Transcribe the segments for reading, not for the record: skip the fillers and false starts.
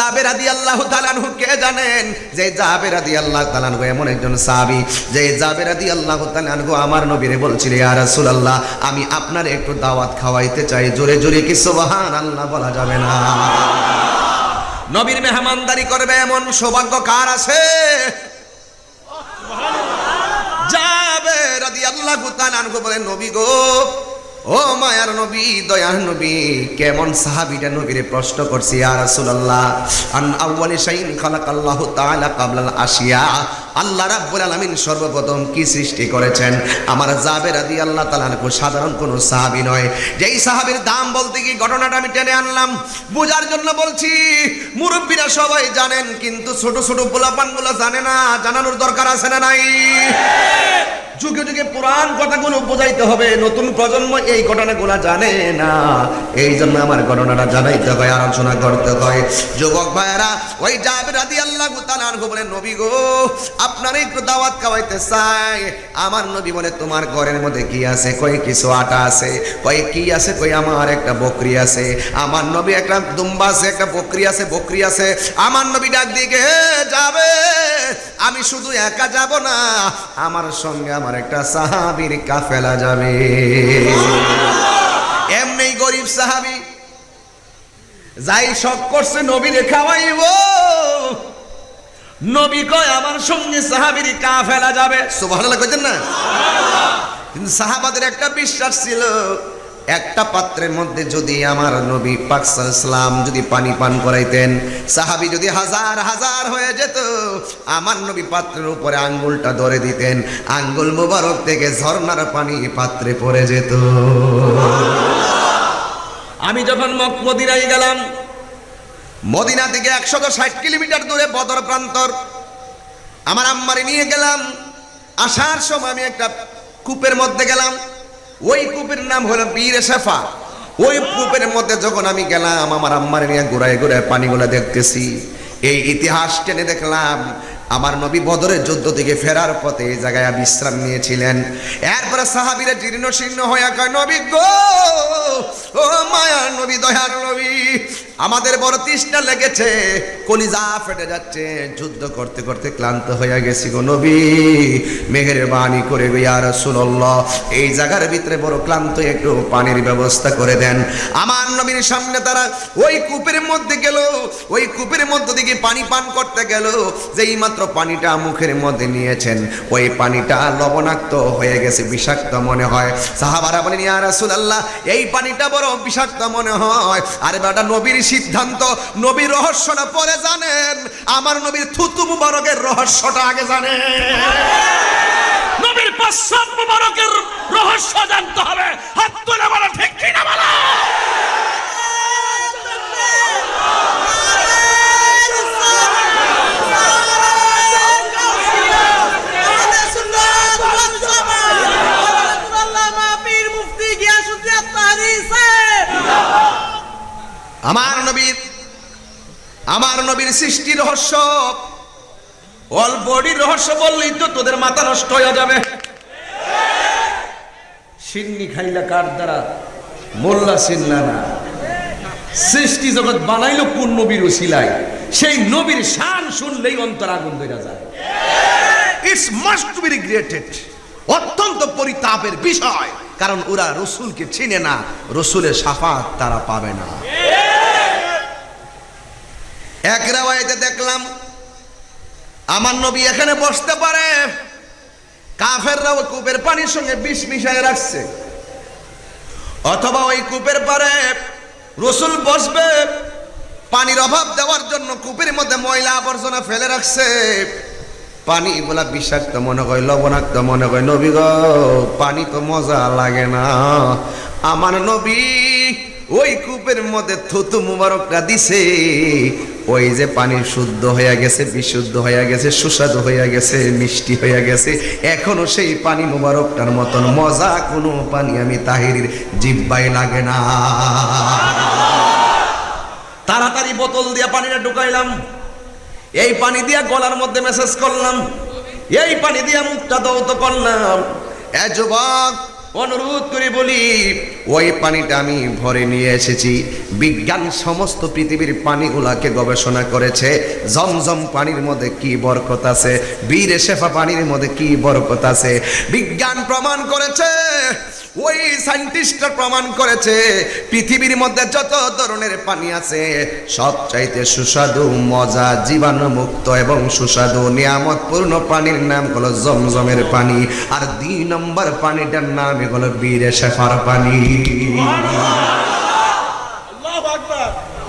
জাবের রাদিয়াল্লাহু তাআলা আনহু কে জানেন? যে জাবের রাদিয়াল্লাহু তাআলা আনহু এমন একজন সাহাবী, যে জাবের রাদিয়াল্লাহু তাআলা আনহু আমার নবীরে বলছিল, ইয়া রাসূলুল্লাহ, আমি আপনার একটু দাওয়াত খাওয়াইতে চাই। জোরে জোরে কি সুবহানাল্লাহ বলা যাবে না? নবীর মেহমানদারি করবে এমন সৌভাগ্য কার আছে? জাবের রাদিয়াল্লাহু তাআলা আনহু বলেন, নবী গো, ও মায়ার নবী, দয়ার নবী, কেমন সাহাবীটা নবীরে প্রশ্ন করছি, ইয়া রাসূলুল্লাহ, আন আউয়ালি শাইইন খালাকাল্লাহু তাআলা ক্বাবলাল আশিয়া, আল্লাহ রাব্বুল আলামিন সর্বপ্রথম কি সৃষ্টি করেছেন? আমার জাবের রাদিয়াল্লাহু তাআলা আনহু সাধারণ কোন সাহাবী নয়। যেই সাহাবীর দাম বলতে কি ঘটনাটা আমি টেনে আনলাম বুঝার জন্য বলছি। মুরব্বীরা সবাই জানেন, কিন্তু ছোট ছোট পোলাপানগুলো জানে না, জানানোর দরকার আছে না নাই? যুগে যুগে পুরাণ কথাগুলো বোঝাইতে হবে, নতুন প্রজন্ম এই ঘটনাগুলো জানে না, এই জন্য আমার ঘটনাটা জানাইতে হয়, আলোচনা করতে হয়। যুবক ভাইয়েরা, ওই জাবের রাদিয়াল্লাহু তাআলা আনহু বলেন, নবী গো, আপনার একটু দাওয়াত খাওয়াইতে চাই। আমার নবী বলে, তোমার ঘরের মধ্যে কি আছে? কই কিছু আটা আছে। কই কি আছে? কই আমার একটা বকরি আছে। আমার নবী একটা দুম্বা আছে, একটা বকরি আছে, বকরি আছে। আমার নবী ডাক দিকে, যাবে, আমি শুধু একা যাব না, আমার সঙ্গে আমার একটা সাহাবীর কাফেলা যাবে। এমনি গরিব সাহাবী যাই শখ করছে নবীরে খাওয়াইব, নবী কয় আমার সঙ্গে সাহাবীর কাফেলা যাবে। সুবহানাল্লাহ কইতেন না? কিন্তু সাহাবাদের একটা বিশ্বাস ছিল, একটা পাত্রের মধ্যে যদি আমার নবী পাক সাল্লাল্লাহু আলাইহি ওয়াসাল্লাম যদি পানি পান করাইতেন, সাহাবী যদি হাজার হাজার হয়ে যেত, আমার নবী পাত্রের উপরে আঙ্গুলটা ধরে দিতেন, আঙ্গুল মোবারক থেকে ঝর্ণার পানি পাত্রে পড়ে যেত। আমি যখন মদিনায় গেলাম, মদিনা থেকে 160 কিলোমিটার দূরে বদর প্রান্তর, আমার আম্মারে নিয়ে গেলাম। আসার সময় আমি একটা কূপের মধ্যে গেলাম, ওই কূপের নাম হলো বীর শেফা। ওই কূপের মধ্যে যখন আমি গেলাম, আমার আম্মারে নিয়ে ঘুরায় ঘুরায় পানিগুলো দেখতেছি। এই ইতিহাস টেনে দেখলাম, আমার নবী বদরের যুদ্ধ থেকে ফেরার পথে এই জায়গায় বিশ্রাম নিয়েছিলেন। এরপরে সাহাবীরা জীর্ণ শীর্ণ হয়ে কয়, নবী গো, ও মায়ার নবী, দয়ার নবী, আমাদের বড় তৃষ্ণা লেগেছে, কলিজা ফেটে যাচ্ছে, যুদ্ধ করতে করতে ক্লান্ত হয়ে গেছি গো নবী, মেহেরবানি করে গো ইয়া রাসূলুল্লাহ, এই জায়গার ভিতরে বড় ক্লান্ত, একটু পানির ব্যবস্থা করে দেন। আমার নবীর সামনে তারা ওই কূপের মধ্যে গেল, ওই কূপের মধ্য থেকে পানি পান করতে গেল। যেই মাত্র পানিটা মুখের মধ্যে নিয়েছেন, ওই পানিটা লবণাক্ত হয়ে গেছে, বিষাক্ত মনে হয়। সাহাবারা বলেন, ইয়া রাসূলুল্লাহ, এই পানিটা বড় বিষাক্ত মনে হয়। আরে বেটা, নবীর সিদ্ধান্ত, নবীর রহস্যটা পরে জানেন, আমার নবীর থুতু মুবারকের রহস্যটা আগে জানেন। নবীর প্রস্রাব মুবারকের রহস্য জানতে হবে। হাত তুলে বলো, ঠিক কি না বলো? আমার নবীর সৃষ্টি রহস্য, অল বডির রহস্য বললেই তো তোদের মাথা নষ্ট হয়ে যাবে। সিন্নি খাইলা কার দ্বারা? মোল্লা সিন্না না। সৃষ্টি জগৎ বানাইলো কোন নবীর ওসিলায়? সেই নবীর শান শুনলেই অন্তর আগুন ধরে যায়। It's must be regretted. অত্যন্ত পরিতাপের বিষয়, কারণ ওরা রসুলকে চিনে না, রসুলের শাফাত তারা পাবে না। এক রাওয়ায়াতে দেখলাম, আমার নবী এখানে বসতে পারে, কাফেররা ওই কূপের পানির সঙ্গে বিষ মিশায় রাখছে, অথবা ওই কূপের পারে রসুল বসবে, পানির অভাব দেওয়ার জন্য কূপের মধ্যে ময়লা আবর্জনা ফেলে রাখছে, পানি বলা বিষাক্ত মনে হয়, লবণাক্ত মনে হয়। নবী গো, পানি তো মজা লাগে না। আমার নবী ওই কূপের মধ্যে থুতু মুবারকটা দিছে, ওই যে পানি শুদ্ধ হয়ে গেছে, বিশুদ্ধ হয়ে গেছে, সুস্বাদু হয়ে গেছে, মিষ্টি হয়ে গেছে। এখনো সেই পানি মুবারকটার মতন মজা কোনো পানি আমি তাহিরের জিহ্বায় লাগে না। তাড়াতাড়ি বোতল দিয়ে পানিটা ঢুকাইলাম, এই পানি দিয়া গলার মধ্যে মেসেজ করলাম, এই পানি দিয়া মুখটা দৌত করলাম। এ যুবক, অনুরোধ করে বলি, ওই পানিটা আমি ভরে নিয়ে এসেছি। বিজ্ঞান সমস্ত পৃথিবীর পানিগুলাকে গবেষণা করেছে, জমজম পানির মধ্যে কি বরকত আছে, বীর শেফা পানির মধ্যে কি বরকত আছে। বিজ্ঞান প্রমাণ করেছে, ওই সায়েন্টিস্টরা প্রমাণ করেছে, পৃথিবীর মধ্যে যত ধরনের পানি আছে সবচাইতে সুস্বাদু, মজা, জীবাণুমুক্ত এবং সুস্বাদু নিয়ামতপূর্ণ পানির নাম হলো জমজমের পানি। আর 2 নম্বর পানিটার নাম হলো বীর শেফার পানি।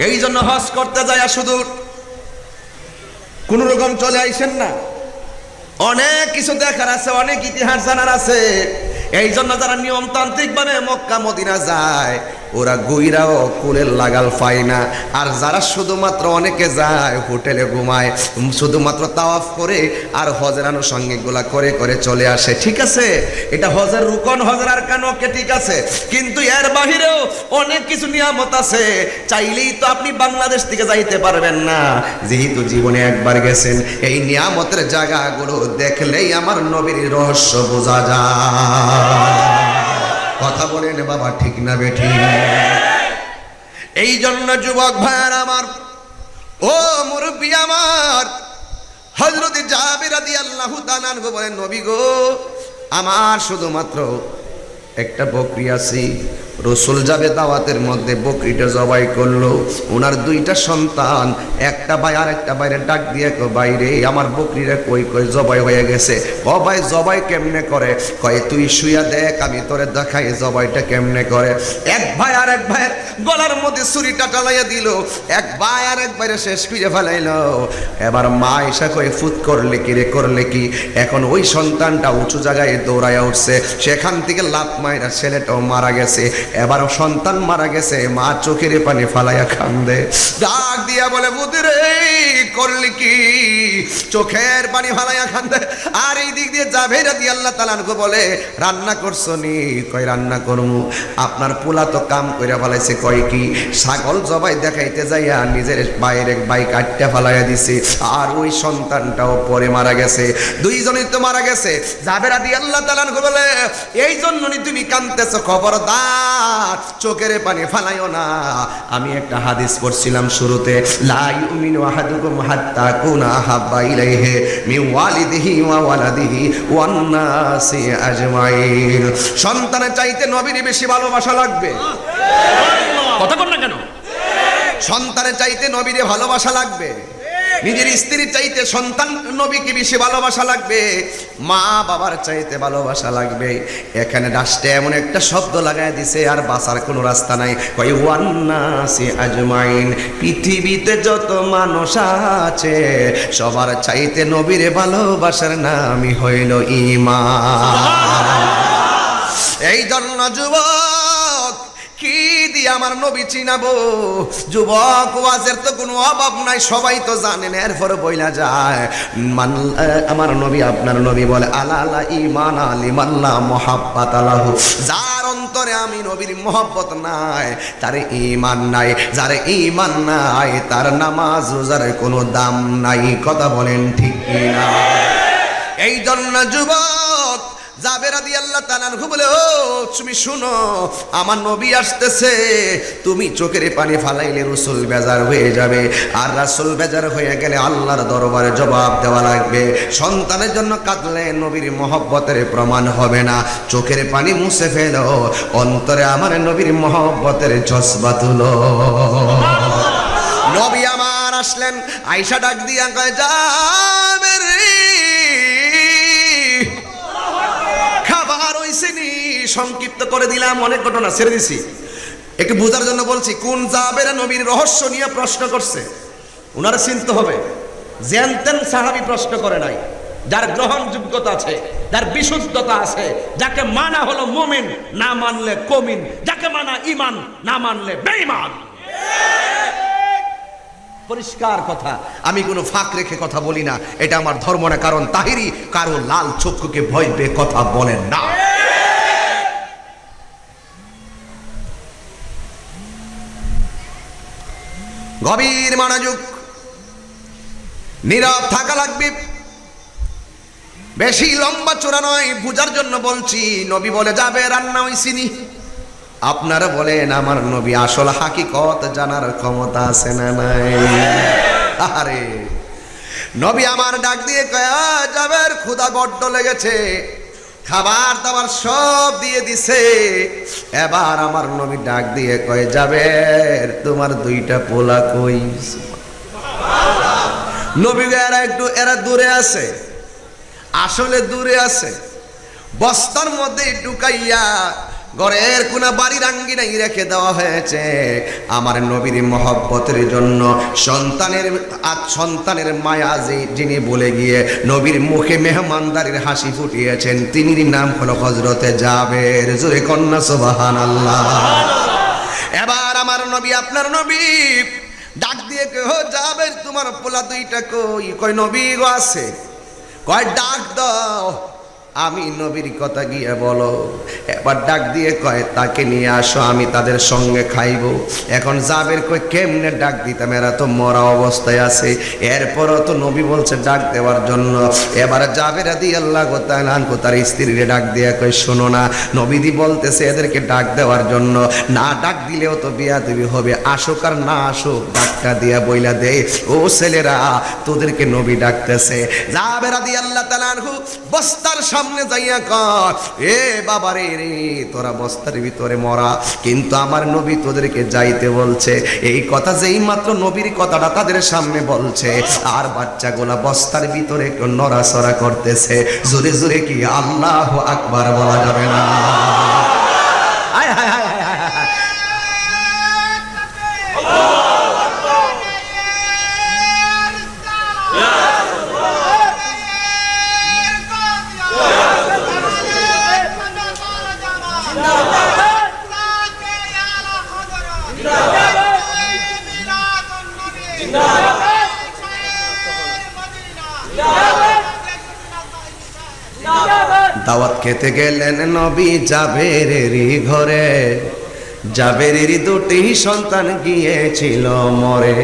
এই জন্য হজ করতে যায় শুধু কোন রকম চলে আইসেন না, অনেক কিছু দেখার আছে, অনেক ইতিহাস জানার আছে। এই জন্য যারা নিয়মতান্ত্রিক ভাবে মক্কা মদিনা যায় ওরা গুইরাও কুলের লাগাল পায় না। আর যারা শুধুমাত্র অনেকে যায় হোটেলে ঘুমায়, শুধুমাত্র তাওয়াফ করে আর হজের আনুষঙ্গিকগুলা করে করে চলে আসে। ঠিক আছে, এটা হজের রুকন, হজের আরকান, ওকে ঠিক আছে, কিন্তু এর বাহিরেও অনেক কিছু নিয়ামত আছে। চাইলেই তো আপনি বাংলাদেশ থেকে যাইতে পারবেন না, যেহেতু জীবনে একবার গেছেন। এই নিয়ামতের জায়গাগুলো দেখলেই আমার নবীর রহস্য বোঝা যায়। কথা বলেন বাবা, ঠিক না বেঠিক? এই জন্য যুবক ভাইয়ার আমার, ও মুরব্বী আমার, হযরত জাবের রাদিয়াল্লাহু তাআলা আনহু বলেন, নবী গো, আমার শুধুমাত্র একটা বকরি আছে। রসুল যাবে দাওয়াতের মধ্যে, বকরিটা জবাই করলো। ওনার 2টা সন্তান, একটা ভাই আর একটা বাইরে ডাক দিয়ে বাইরে আমার বকরিরা কই কই জবাই হয়ে গেছে। ও ভাই জবাই কেমনে করে? কয় তুই শুয়া দেখ, আমি তোরে দেখাই জবাইটা কেমনে করে। এক ভাই আর এক ভাইয়ের গলার মধ্যে ছুরিটা টালাইয়া দিল, এক ভাই আর এক বাইরে শেষ করে ফেলাইলো। এবার মা এসে কয়ে ফুত করলে কি রে, করলে কি? এখন ওই সন্তানটা উঁচু জায়গায় দৌড়াইয়া উঠছে, সেখান থেকে লাফ মাইরা ছেলেটাও মারা গেছে। এবার সন্তান মারা গেছে, মা চোখের পানি ফালাইয়া কান্দে, ডাক দিয়া বলে, বুদিরে করলি কি? চোখের পানি ফালাইয়া কান্দে। আর এই দিক দিয়ে জাবের রাদিয়াল্লাহু তাআলা আনহু বলে, রান্না করছো নি? কই রান্না করমু। আপনার পোলা তো কাম কইরা ফেলাইছে। কয় কি? ছাগল জবাই দেখাইতে যাইয়া নিজের বাইরে বাই কাটতে ফালাইয়া দিছে, আর ওই সন্তানটাও পরে মারা গেছে। 2 জনই তো মারা গেছে। জাবের রাদিয়াল্লাহু তাআলা আনহু বলে, এই জন্যই তুমি কাঁদতেছো, খবরদার চোখের পানি ফালাইও না। আমি একটা হাদিস পড়ছিলাম শুরুতে, লা ইউমিনু আহাদুকুম হাত্তা কুনা হাব্বা ইলাইহি মিন ওয়ালিদিহি ওয়া ওয়ালাদিহি ওয়ান নাসি আজমাইন। সন্তানের চাইতে নবীর বেশি ভালোবাসা লাগবে। কথা বল না কেন? সন্তানের চাইতে নবীর ভালোবাসা লাগবে। নিজের স্ত্রীর চাইতে সন্তান নবীকে বেশি ভালোবাসা লাগবে, মা বাবার চাইতে ভালোবাসা লাগবে। এখানে রাষ্ট্রে এমন একটা শব্দ লাগায় দিছে, আর বাঁচার কোনো রাস্তা নাই। কয় ওয়ান নাসি আজমাইন, পৃথিবীতে যত মানুষ আছে সবার চাইতে নবীর ভালোবাসার নামই হইল ঈমান। এই জন্য যুবক, কি দিয়ে আমার নবী চিনাবো? যুবক, ওয়াজের তো কোনো অভাব নাই, সবাই তো জানেন, এরপরে বইলা যায় আমার নবী, আপনার নবী বলে, আলা আলা ঈমান লিমাল্লা মুহাব্বাত আলাহু, যার অন্তরে আমি নবীর মহব্বত নাই তার ঈমান নাই, যার ঈমান নাই তার নামাজ রোজার কোনো দাম নাই। কথা বলেন ঠিক কি না? এই জন্য যুবক, জাবের রাদিয়াল্লাহু তাআলা আনহু বলে, ও তুমি শুনো, আমার নবী আসতেছে। তুমি চোখের পানি ফালাইলে রাসূল বেজার হয়ে যাবে, আর রাসূল বেজার হয়ে গেলে আল্লাহর দরবারে জবাব দেওয়া লাগবে। সন্তানের জন্য কাঁদলে নবীর মহব্বতের প্রমাণ হবে না। চোখের পানি মুছে ফেলো, অন্তরে আমার নবীর মহব্বতের জজবা তুলো। নবী আমার আসলেন, আয়েশা ডাক দিয়া কয়, জাবের খাবার হইছেনি? সংক্ষিপ্ত করে দিলাম, অনেক ঘটনা ছেড়ে দিছি, একটু বোঝার জন্য বলছি। কোন জাবের নবীর রহস্য নিয়ে প্রশ্ন করছে, ওনারা চিনতে হবে। জানতেন সাহাবী প্রশ্ন করে নাই, যার গ্রহণযোগ্যতা আছে, যার বিশুদ্ধতা আছে, যাকে মানা হলো মুমিন, না মানলে কমিন, যাকে মানা ঈমান, না মানলে বেঈমান। পরিষ্কার কথা, আমি কোনো ফাঁক রেখে কথা বলি না, এটা আমার ধর্ম না। কারণ তাহিরি কারো লাল চক্ষুকে ভয় পেয়ে কথা বলেন না। গভীর মনোযোগ, নীরব থাকা লাগবে। বেশি লম্বা চূড়া নয়, বুঝার জন্য বলছি। নবী বলে যাবে রান্না হইছিনি। আপনারা বলেন আমার নবী আসল হাকিকত জানার ক্ষমতা আছে না নাই? আরে নবী আমার ডাক দিয়ে কয় যাবের ক্ষুধা বড্ড লেগেছে, খাবার দাবার সব দিয়ে দিছে। এবার আমার নবী ডাক দিয়ে কয় যাবের তোমার দুইটা পোলা কই? নবী এরা দূরে আছে, আসলে দূরে আছে, বস্তার মধ্যে ঢুকাইয়া ঘরের কোনা বাড়ির আঙ্গিনায় রেখে দেওয়া হয়েছে। আমার নবীর মহব্বতের জন্য সন্তানের মায়া যিনি বলে গিয়ে নবীর মুখে মেহমানদারির হাসি ফুটিয়েছেন, তিনির নাম হলো হযরতে জাবের। জোরে কন্যা সুবহানাল্লাহ। এবার আমার নবী আপনার নবী ডাক দিয়ে কয় জাবের তোমার পোলা দুইটা কই? কয় নবী গো আছে। কয় ডাক দাও। আমি নবীর কথা গিয়ে বলো। এবার ডাক দিয়ে কয় তাকে নিয়ে আসো, আমি তাদের সঙ্গে খাইব। এখন জাবের কয় কেমনে ডাক দিতাম, এরা তো মরা অবস্থায় আছে। এরপরও তো নবী বলছে ডাক দেওয়ার জন্য। এবার জাবের রাদিয়াল্লাহু তাআলা আনহু তার স্ত্রীরে ডাক দিয়ে কয় শোনো না, নবীদি বলতেছে এদেরকে ডাক দেওয়ার জন্য, না ডাক দিলেও তো বিয়াদবি হবে, আসুক আর না আসুক ডাকটা দিয়া বইলা দে, ও ছেলেরা তোদেরকে নবী ডাকতেছে। জাবের রাদিয়াল্লাহু তাআলা আনহু বস্তার সামনে যাইয়া কয় এ বাবারে রে তোরা বস্তার ভিতরে মরা, কিন্তু আমার নবী তোদেরকে যাইতে বলছে। এই কথা যেই মাত্র নবীর কথাটা তাদের সামনে বলছে, আর বাচ্চাগুলা বস্তার ভিতরে একটু নড়াচড়া করতেছে। জোরে জোরে কি আল্লাহু আকবার বলা যাবে না? হায় হায় হায় হায় হায় হায়। দাওয়াত খেতে গেলেন নবী জাবেরেরই ঘরে, জাবেরেরই দুটি সন্তান গিয়েছিল মরে।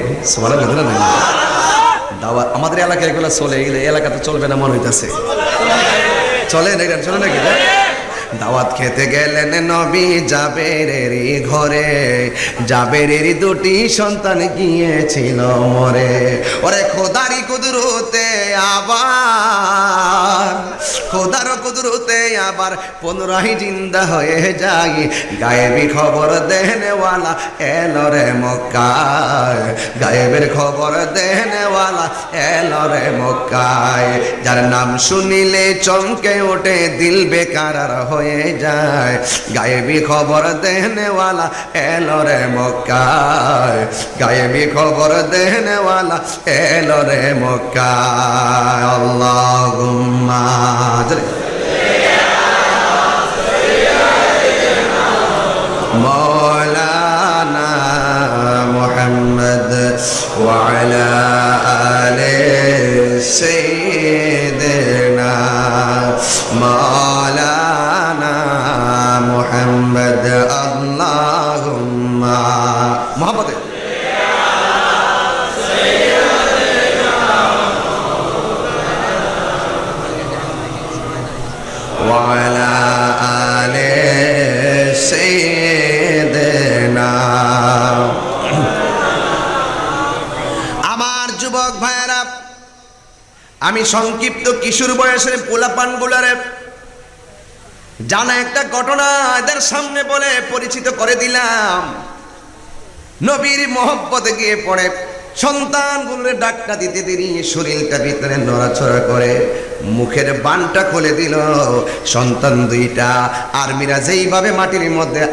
দাওয়াত আমাদের এলাকায় এগুলো চলে, এগুলো এলাকাতে চলবে না মনে হইতেছে। চলে চলে নাকি? দাওয়াত খেতে গেলেন নবী জাবেরেরই ঘরে, জাবেরেরই দুটি সন্তান গিয়েছিল মরে। ওরে খোদারি কুদরতে আবার, খোদার কুদরতে আবার পুনরায় জিন্দা হয়ে যায়। গায়েবী খবর দেনেওয়ালা এলো রে মক্কায়, গায়েবের খবর দেনেওয়ালা এলো রে মক্কায়। যার নাম শুনিলে চমকে ওঠে দিল বেকারার হয়ে যায়। গায়েবী খবর দেনেওয়ালা এলো রে মক্কায়, গায়েবী খবর দেনেওয়ালা এলো রে মক্কায়। আল্লাহুম্মা মৌলানা মুহাম্মদ ওয়া আলা আলি সাইয়্যিদিনা মৌলানা মুহাম্মদ। আল্লাহুম্মা মুহাম্মদ ওয়া আলা আলি সাইয়্যিদিনা। আমার যুবক ভাইয়েরা, আমি সংক্ষিপ্ত কিশোর বয়সের পোলাপানগুলারে জানা একটা ঘটনা এদের সামনে বলে পরিচিত করে দিলাম। নবীর মহব্বতে গিয়ে পড়ে সন্তানগুলোরে ডাকটা দিতে দেরি শরীরটা ভিতরে নড়াচড়া করে, মুখের বানটা খুলে দিল। সন্তান দুইটা আর্মিরা যেইভাবে মাটির মধ্যে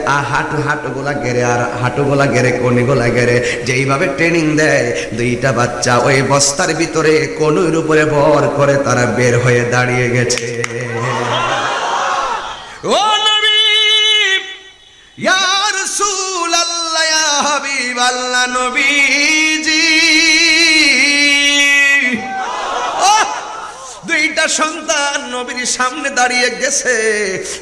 হাঁটুগুলা গেড়ে আর হাঁটুগুলা গেড়ে কনিগুলা গেড়ে যেইভাবে ট্রেনিং দেয়, দুইটা বাচ্চা ওই বস্তার ভিতরে কনুইর উপরে ভর করে তারা বের হয়ে দাঁড়িয়ে গেছে। ও নবী, ইয়া রাসূলুল্লাহ, ইয়া হাবিবাল্লাহ, নবীজি দুইটা সন্তান নবীর সামনে দাঁড়িয়ে গেছে।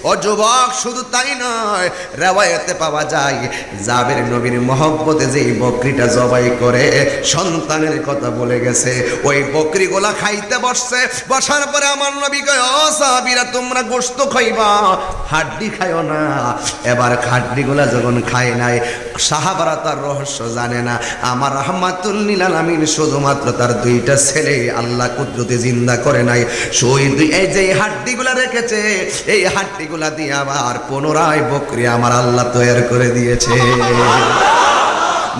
ও যুবক, শুধু তাই নয়, রিওয়ায়াতে পাওয়া যায় জাবের নবীর মহব্বতে যেই বকরিটা জবাই করে সন্তানের কথা বলে গেছে, ওই বকরিগুলা খাইতে বসছে। বসার পরে আমার নবী কয়, ও সাহাবীরা, তোমরা গোশত খাইবা, হাড্ডি খাইও না। এবার হাড্ডিগুলা যখন খায় নাই, সাহাবারা তার রহস্য জানে না। আমার রাহমাতুল লিল আলামিন শুধুমাত্র তার দুইটা ছেলে আল্লাহ কুদরতে জিন্দা করে নাই। এই যে হাড্ডিগুলা রেখেছে, এই হাড্ডিগুলা দিয়ে আবার পুনরায় বকরি আমার আল্লাহ তৈরি করে দিয়েছে।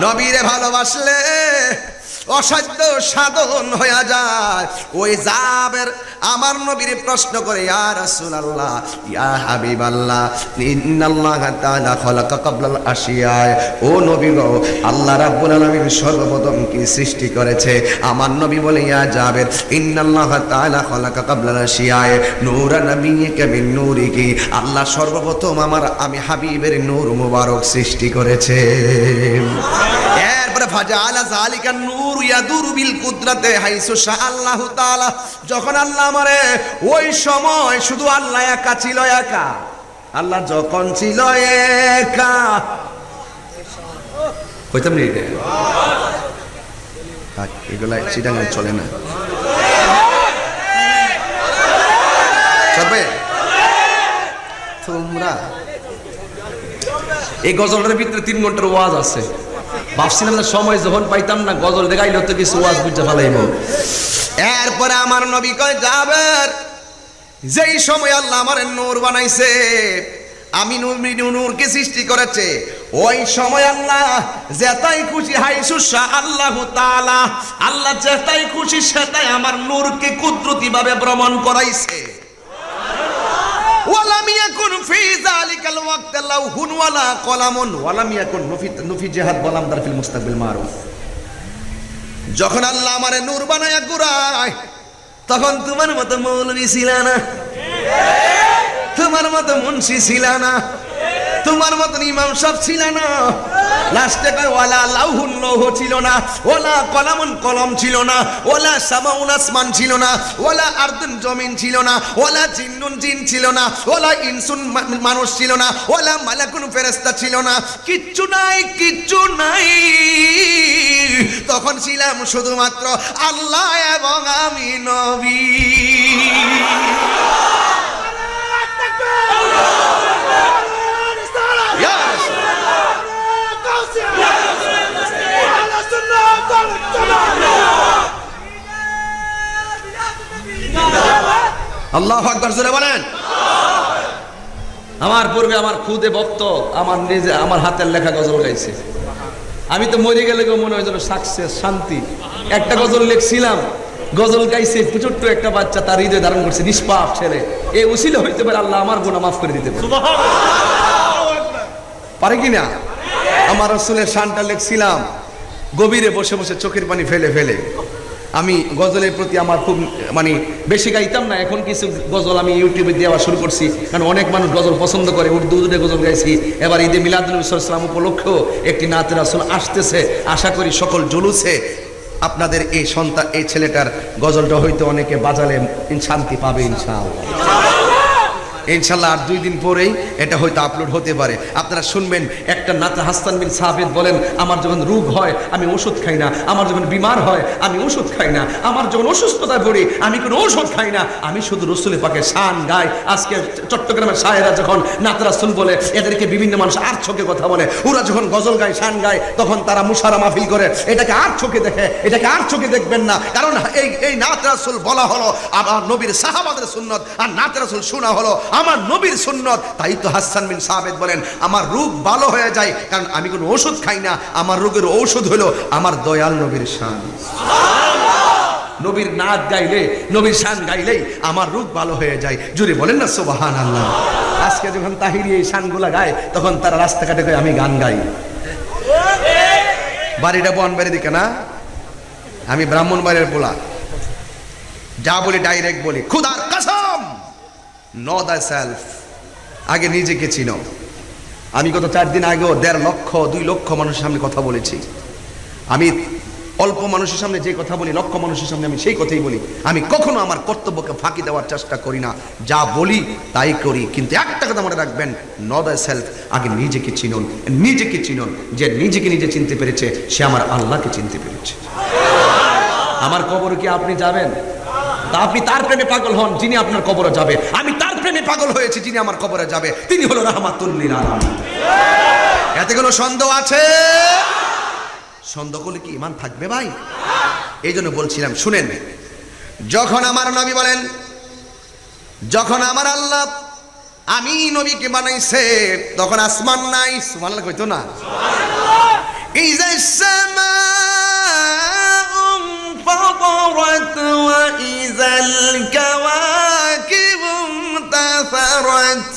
নবীরে ভালোবাসলে অসাধ্য সাধন হয়ে যায়। ওই জাবের আমার নবীর প্রশ্ন করে, ইয়া রাসূলুল্লাহ, ইয়া হাবিবাল্লাহ, ইন্নাল্লাহা তাআলা খালাকা ক্বাবলাল আশিয়া। ও নবী গো, আল্লাহ রাব্বুল আলামিন সর্বপ্রথম কি সৃষ্টি করেছে? আমার নবী বলে, ইয়া জাবের, ইন্নাল্লাহা তাআলা খালাকা ক্বাবলাল আশিয়া নূরা নাবিয়্যিকা মিন নূরিহি। আল্লাহ সর্বপ্রথম আমি হাবিবের নূর মুবারক সৃষ্টি করেছে। এরপরে ফাজাআলা যালিকা নূর ইয়াদুরু বিল কুদরাতে হাইসু শাআল্লাহু তাআলা। যখন আল্লাহ আমারে, ওই সময় শুধু আল্লাহ একা ছিল, একা। আল্লাহ যখন ছিল একা, কইতাম নি এটা এগুলা চিটাঙ্গায় চলে না, চলবে? তোমরা এই গজলের ভিতরে 3 ঘন্টার ওয়াজ আছে। ভাবছিলাম না সময় যখন পাইতাম না গজল দেখাইলে তো কিছু ওয়াজ বুঝতে ফেলাইব। এরপরে আমার নবী কয়, জাবের, যেই সময় আল্লাহ আমার নূর বানাইছে, আমি নূরকে সৃষ্টি করেছে, ওই সময় আল্লাহ যেটাই খুশি হাইসু শাআল্লাহু তাআলা, আল্লাহ যেটাই খুশি সেটাই আমার নূরকে কুদরতি ভাবে ভ্রমণ করাইছে। ওয়ালাম ইয়াকুন ফি যালিকাল ওয়াক্ত লাউহুন ওয়ালা কলামুন ওয়ালাম ইয়াকুন নফি জিহাদ ওয়ালাম দার ফিল মুস্তাকবিল মারুফ। যখন আল্লাহ আমারে নূর বানায়া গুরায়, তখন তোমার মতো মৌলভী ছিল না, তোমার মতো মুন্সি ছিল না, তোমার মতন ইমাম সাহেব ছিল না। লাস্টে কয়, ওয়ালা লাউহুন লৌহ ছিল না, ওয়ালা কলামুন কলম ছিল না, ওয়ালা সামাউন আসমান ছিল না, ওয়ালা আরদুন জমিন ছিল না, ওয়ালা জিন্নুন জিন ছিল না, ওয়ালা ইনসুন মানুষ ছিল না, ওয়ালা মালাকুন ফেরেশতা ছিল না। কিচ্ছু নাই, কিচ্ছু নাই। তখন ছিলাম শুধুমাত্র আল্লাহ এবং আমি নবী। আল্লাহু আকবার, জোরে বলেন। আমার পূর্বে আমার খুদে ভক্ত আমার নিজে আমার হাতের লেখা গজল গাইছে। আমি তো মরে গেলে মনে হয় যেন সাকসেস, শান্তি। একটা গজল লিখছিলাম, গজল গাইছে ছোট্ট একটা বাচ্চা, তার হৃদয় ধারণ করছে, নিষ্পাপ ছেলে। এই উসিলা হইতে পারে আল্লাহ আমার গুনাহ মাফ করে দিতে পারে, পারে কি না? আমার রাসূলের শানটা লিখছিলাম, গভীরে বসে বসে চোখের পানি ফেলে ফেলে। আমি গজলের প্রতি আমার খুব বেশি গাইতাম না, এখন কিছু গজল আমি ইউটিউবে দেওয়া শুরু করছি, কারণ অনেক মানুষ গজল পছন্দ করে। উর্দু গজল গাইছি। এবার ঈদে মিলাদুন নবী সাল্লাল্লাহু আলাইহি ওয়াসাল্লাম উপলক্ষেও একটি নাতে রাসূল আসতেছে। আশা করি সকল জুলুসে আপনাদের এই সন্তান, এই ছেলেটার গজলটা হয়তো অনেকে বাজালে শান্তি পাবে ইনশাআল্লাহ। ইনশাআল্লাহ আর 2 দিন পরেই এটা হয়তো আপলোড হতে পারে। আপনারা শুনবেন, একটা নাতে হাসান বিন সাবিত বলেন, আমার যখন রোগ হয় আমি ওষুধ খাই না, আমার যখন বিমার হয় আমি ওষুধ খাই না, আমার যখন অসুস্থতায় পড়ি আমি কোনো ওষুধ খাই না, আমি শুধু রাসূলের পাকে শান গাই। আজকে চট্টগ্রামের শায়েরা যখন নাতে রাসূল বলে, এদেরকে বিভিন্ন মানুষ আর চোখে কথা বলে। ওরা যখন গজল গায়, শান গায়, তখন তারা মুশারা মাহফিল করে। এটাকে আর চোখে দেখে, এটাকে আর চোখে দেখবেন না, কারণ এই নাতে রাসূল বলা হলো আমার নবীর সাহাবাদের সুন্নত, আর নাতে রাসূল শোনা হলো আমার নবীর সুন্নত। তাই তো হাসান বিন সাবিত বলেন, আমার রোগ ভালো হয়ে যায় কারণ আমি কোনো ওষুধ খাই না, আমার রোগের ঔষধ হলো আমার দয়াল নবীর শান। নবীর নাত গাইলে, নবীর শান গাইলেই আমার রোগ ভালো হয়ে যায়। জুড়ে বলেন না সুবহানাল্লাহ। আজকে যখন তাহিরি এই শানগুলা গায়, তখন তারা রাস্তাঘাটে কয় আমি গান গাই। বাড়িটা বনবাড়ি দিকে না, আমি ব্রাহ্মণবাড়ির পোলা, যা বলি ডাইরেক্ট বলি, খুদার কসম, know thyself, আগে নিজেকে চিনো। আমি গত 4 দিন আগেও 1.5 লক্ষ 2 লক্ষ মানুষের সামনে কথা বলেছি। আমি অল্প মানুষের সামনে যে কথা বলি, লক্ষ মানুষের সামনে আমি সেই কথাই বলি। আমি কখনো আমার কর্তব্যকে ফাঁকি দেওয়ার চেষ্টা করি না, যা বলি তাই করি। কিন্তু একটা কথা মনে রাখবেন, নো দ্য সেলফ, আগে নিজেকে চিনুন, নিজেকে চিনুন। যে নিজেকে নিজে চিনতে পেরেছে সে আমার আল্লাহকে চিনতে পেরেছে। আমার কবরে কি আপনি যাবেন? তা আপনি তার প্রেমে পাগল হন যিনি আপনার কবরে যাবে। আমি তার প্রেমে পাগল হয়েছি যিনি আমার কবরে যাবে, তিনি হলো রাহমাতুল লিল আলামিন। এতে কোনো সন্দেহ আছে? সন্দেহ করলে কি ঈমান থাকবে ভাই? এই জন্য বলছিলাম, শুনেন, যখন আমার নবী বলেন, যখন আমার আল্লাহ আমি নবীকে বানাইছে তখন আসমান নাই, সুবহানাল্লাহ কইতো না? ইযা সামাউ ফাতারাত ওয়া ইযাল কাওয়াকিবু তাসারাত।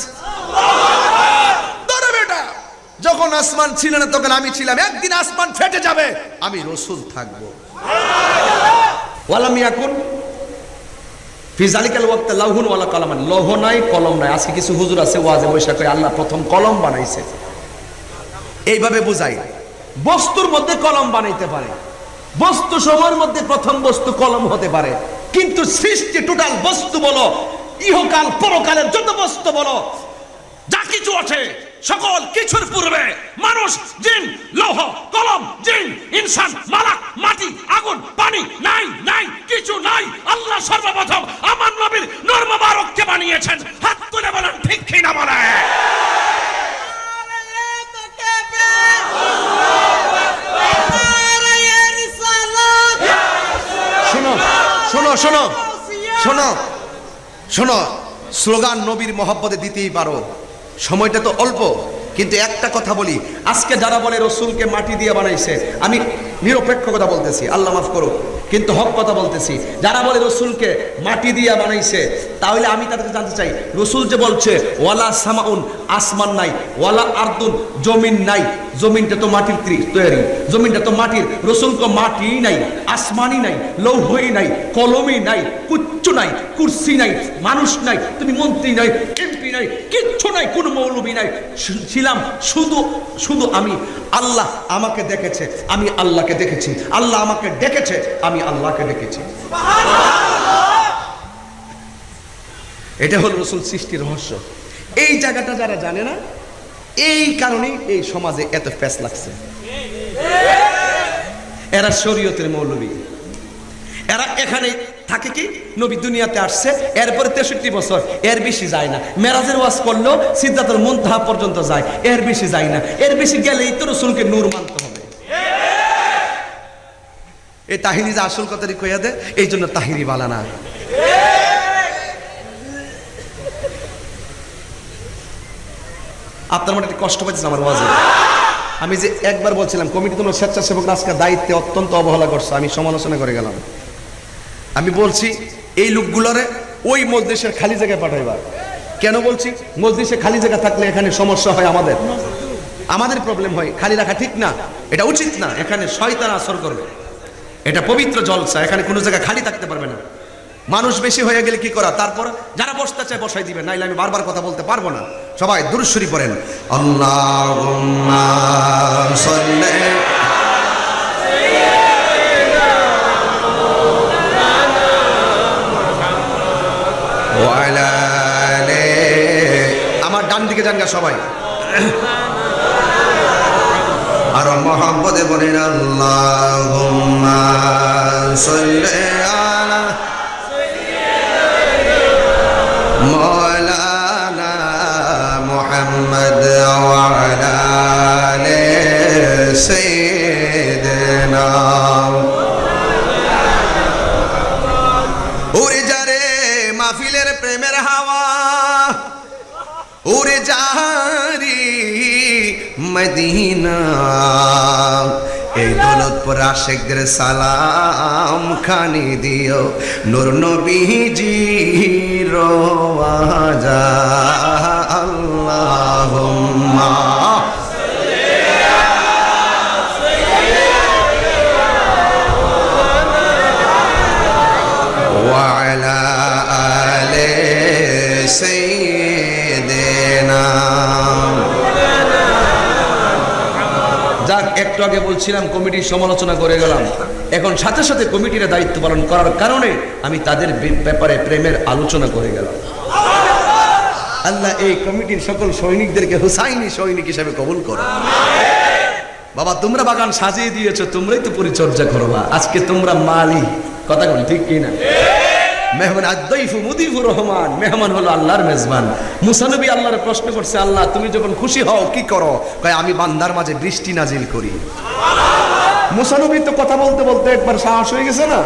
যখন আসমান ছিল না তখন আমি ছিলাম, একদিন আসমান ফেটে যাবে, আমি রাসূল থাকবো। ওয়ালাম ইয়াকুন ফি যালিকাল ওয়াক্ত লাউহুন ওয়ালা কালামান, লৌহ নাই কলম নাই। আজকে কিছু হুজুর আছে ওয়াজে বৈশা কয় আল্লাহ প্রথম কলম বানাইছে, এইভাবে বুঝাই। বস্তুর মধ্যে কলম বানাইতে পারে, বস্তু সময়ের মধ্যে প্রথম বস্তু কলম হতে পারে, কিন্তু সৃষ্টি টোটাল বস্তু বলো, ইহকাল পরকালের যত বস্তু বলো, যা কিছু আছে সকল কিছুর পূর্বে মানুষ, জিন, লৌহ, কলম, জিন, ইনসান, মালাক, মাটি, আগুন, পানি নাই, নাই কিছু নাই। আল্লাহ সর্বপ্রথম আমার নবীর নূর মুবারককে বানিয়েছেন। হাত তুলে বলেন ঠিক কি না বলে? শোনো শোনো শোনো শোনো শোনো, স্লোগান নবীর মহব্বতে দিতেই পারো, সময়টা তো অল্প। কিন্তু একটা কথা বলি, আজকে যারা বলে রসুলকে মাটি দিয়ে বানাইছে, আমি নিরপেক্ষ কথা বলতেছি, আল্লাহ মাফ করুক, কিন্তু হক কথা বলতেছি। যারা বলে রসুলকে মাটি দিয়ে বানাইছে, তাহলে আমি তাদেরকে জানতে চাই, রসুল যে বলছে ওয়ালা সামাউন, আসমান নাই, ওয়ালা আরদুন, জমিন নাই, জমিনটা তো মাটির তৈরি, জমিনটা তো মাটির, রসুল তো মাটি নাই, আসমানই নাই, লৌহই নাই, কলমই নাই, কিচ্ছু নাই, কুরসি নাই, মানুষ নাই, তুমি মন্ত্রী নাই, এমপি নাই, কিচ্ছু নাই, কোন মৌলবী নাই, ছিলাম শুধু শুধু আমি। আল্লাহ আমাকে দেখেছে, আমি আল্লাহকে দেখেছি, আল্লাহ আমাকে ডেকেছে, আমি আল্লাহকে ডেকেছি। এটা হলো রসুল সৃষ্টির রহস্য। এই জায়গাটা যারা জানে না, এই কারণেই এই সমাজে এত প্যাচ লাগছে। এরা শরীয়তের মৌলবী, এরা এখানে থাকে কি, নবী দুনিয়াতে আসছে, এরপরে 63 বছর, এর বেশি যায় না। মেরাজের ওয়াজ করলো সিদরাতুল মুনতাহা পর্যন্ত যায়, এর বেশি যায় না। এর বেশি গেলেই তো রসুলকে নূর মানতে হবে। এই তাহিরি যে আসল কথাটি কইয়া দেয়, এই জন্য তাহিরি বালা না। আপনার মনে কষ্ট পাচ্ছেন আমার ওয়াজে? আমি যে একবার বলছিলাম কমিটি তোমরা স্বেচ্ছাসেবক আজকের দায়িত্বে অত্যন্ত অবহেলা করছো, আমি সমালোচনা করে গেলাম। আমি বলছি এই লোকগুলোরে ওই মজলিসের খালি জায়গায় পাঠাইবা। কেন বলছি? মজলিসে খালি জায়গা থাকলে এখানে সমস্যা হয়, আমাদের প্রবলেম হয়, খালি রাখা ঠিক না, এটা উচিত না। এখানে শয়তান আসর করবে, এটা পবিত্র জলসা, এখানে কোনো জায়গা খালি থাকতে পারবে না। মানুষ বেশি হয়ে গেলে কি করা, তারপর যারা বসতে চায় বসাই দিবেন, নাইলে আমি বারবার কথা বলতে পারবো না। সবাই দুরূদ শরীফ পড়েন, আল্লাহুম্মা সাল্লি ওয়া আলা আলি। আমার ডান দিকে যান গা সবাই, আর মুহাম্মদে বলেন আল্লাহুম্মা সাল্লি আলা মাওলানা মুহাম্মদ ওয়া আলা আলি সাইয়্যিদিনা। উড়ে যারে মাহফিলের প্রেমের হাওয়া, উড়ে যারি মদিনা, এই দৌলতপুর আশিকদের সালাম খানি দিও, নূর নবীজির রওজা। আল্লাহুম্মা ওয়া আলা আলি সাইয়্যিদিনা। যাক, এক একটু আগে বলছিলাম কমিটির সমালোচনা করে গেলাম, এখন সাথে সাথে কমিটির দায়িত্ব পালন করার কারণে আমি তাদের ব্যাপারে প্রেমের আলোচনা করে গেলাম। আল্লাহ এই কমিটির সকল সৈনিকদেরকে হুসাইনি সৈনিক হিসেবে কবুল করো। বাবা তোমরা বাগান সাজিয়ে দিয়েছো, তোমরাই তো পরিচর্যা করবা। আজকে তোমরা মালিক, কথা বল ঠিক কিনা? মেহমান আদ-দাইফু মুদিফুর রহমান, মেহমান হলো আল্লাহর মেজবান। মুসা নবী আল্লাহর প্রশ্ন করছে, আল্লাহ তুমি যখন খুশি হও কি করো? কয় আমি বান্দার মাঝে বৃষ্টি নাজিল করি। মুসা নবী তো কথা বলতে বলতে একবার সাহস হয়ে গেছে না।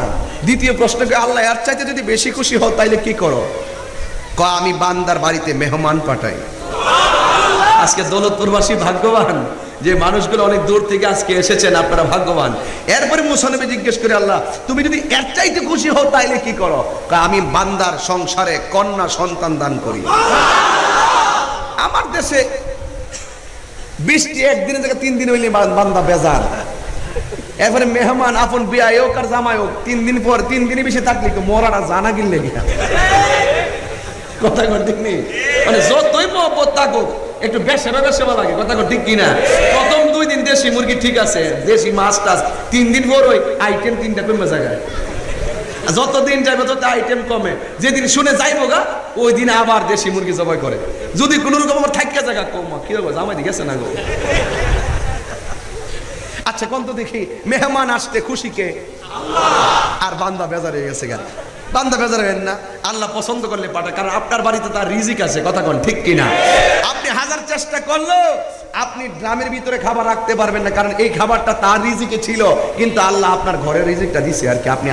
দ্বিতীয় প্রশ্নকে, আল্লাহ এর চাইতে যদি বেশি খুশি হও তাইলে কি করো? কয় আমি বান্দার বাড়িতে মেহমান পাঠাই। আজকে দৌলতপুরবাসী ভাগ্যবান যে মানুষগুলো অনেক দূর থেকে আজকে এসেছেন, আপনারা ভাগ্যবান। এরপরে মুসা নবী জিজ্ঞেস করে, আল্লাহ তুমি যদি এর চাইতে খুশি হও তাইলে কি করো? আমি বান্দার সংসারে কন্যা সন্তান দান করি। আমার দেশে বৃষ্টি একদিনের জায়গায় 3 দিন হইলে বান্দা বেজার। এরপরে মেহমান আপন বিয়াই হোক আর জামাই হোক 3 দিন পর 3 দিনই বেশি থাকলে মরাটা জানা গিললে গিয়া কথা ঠিক নেই। মানে যতই মহব্বত থাকুক একটু বেসেবা লাগে, কথা ঠিক কিনা? প্রথম 2 দিন দেশি মুরগি ঠিক আছে, দেশি মাছ টাছ, 3 দিন পর ওই আইটেম 3টা কমে জায়গায়। যতদিন যাবে তত আইটেম কমে। যেদিন শুনে যাইবো গা ওই দিন আবার দেশি মুরগি জবাই করে। যদি কোনো রকম আমার থাকা জায়গা কম কি হবে, জামাই গেছে না গো। আচ্ছা কোন তো দেখি, মেহমান আসতে খুশি কে? আল্লাহ। আর বান্দা বেজার হয়ে গেছে গা। বান্দা বেজার হবেন না, আল্লাহ পছন্দ করলে পাঠায়, কারণ আপনার বাড়িতে তার রিজিক আছে, কথা কোন ঠিক কিনা? আপনি হাজার চেষ্টা করলেও আপনি ড্রামের ভিতরে খাবার রাখতে পারবেন না, কারণ এই খাবারটা তার রিজিকে ছিল, কিন্তু আল্লাহ আপনার ঘরের রিজিকটা দিছে আর কি আপনি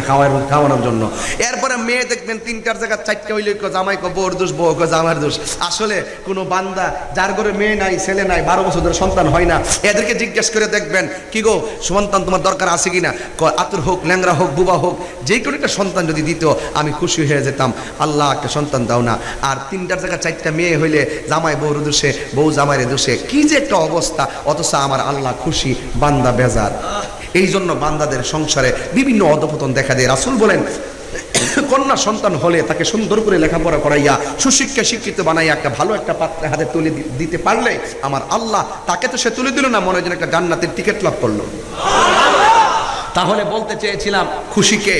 খাওয়ানোর জন্য। এরপরে মেয়ে দেখবেন 3টার জায়গায় 4টে হইলে জামাই কো বউর দোষ, বউ কো জামাইয়ের দোষ। আসলে কোনো বান্দা যার ঘরে মেয়ে নাই, ছেলে নাই, 12 বছর ধরে সন্তান হয় না, এদেরকে জিজ্ঞেস করে দেখবেন, কি গো সন্তান তোমার দরকার আছে কিনা? আতুর হোক, ল্যাংরা হোক, বুবা হোক, যে কোনো একটা সন্তান যদি দিত আমি খুশি হয়ে যেতাম। আল্লাহ একটা সন্তান দাও না। আর 3টার জায়গায় 4টা মেয়ে হইলে জামাই বউর দোষে, বউ জামাইয়ের দোষে, কি যে একটা অবস্থা। অথচ আমার আল্লাহ খুশি, বান্দা বেজার। এই জন্য বান্দাদের সংসারে বিভিন্ন অধপতন দেখা দেয়। রাসূল বলেন, কন্যা সন্তান হলে তাকে সুন্দর করে লেখাপড়া করাইয়া সুশিক্ষা শিক্ষিত বানাইয়া একটা ভালো একটা পাত্রে হাতে তুলে দিতে পারলে আমার আল্লাহ তাকে তো সে তুলে দিল না, মনে হয় একটা জান্নাতের টিকিট লাভ করলো। তাহলে বলতে চেয়েছিলাম খুশি কে?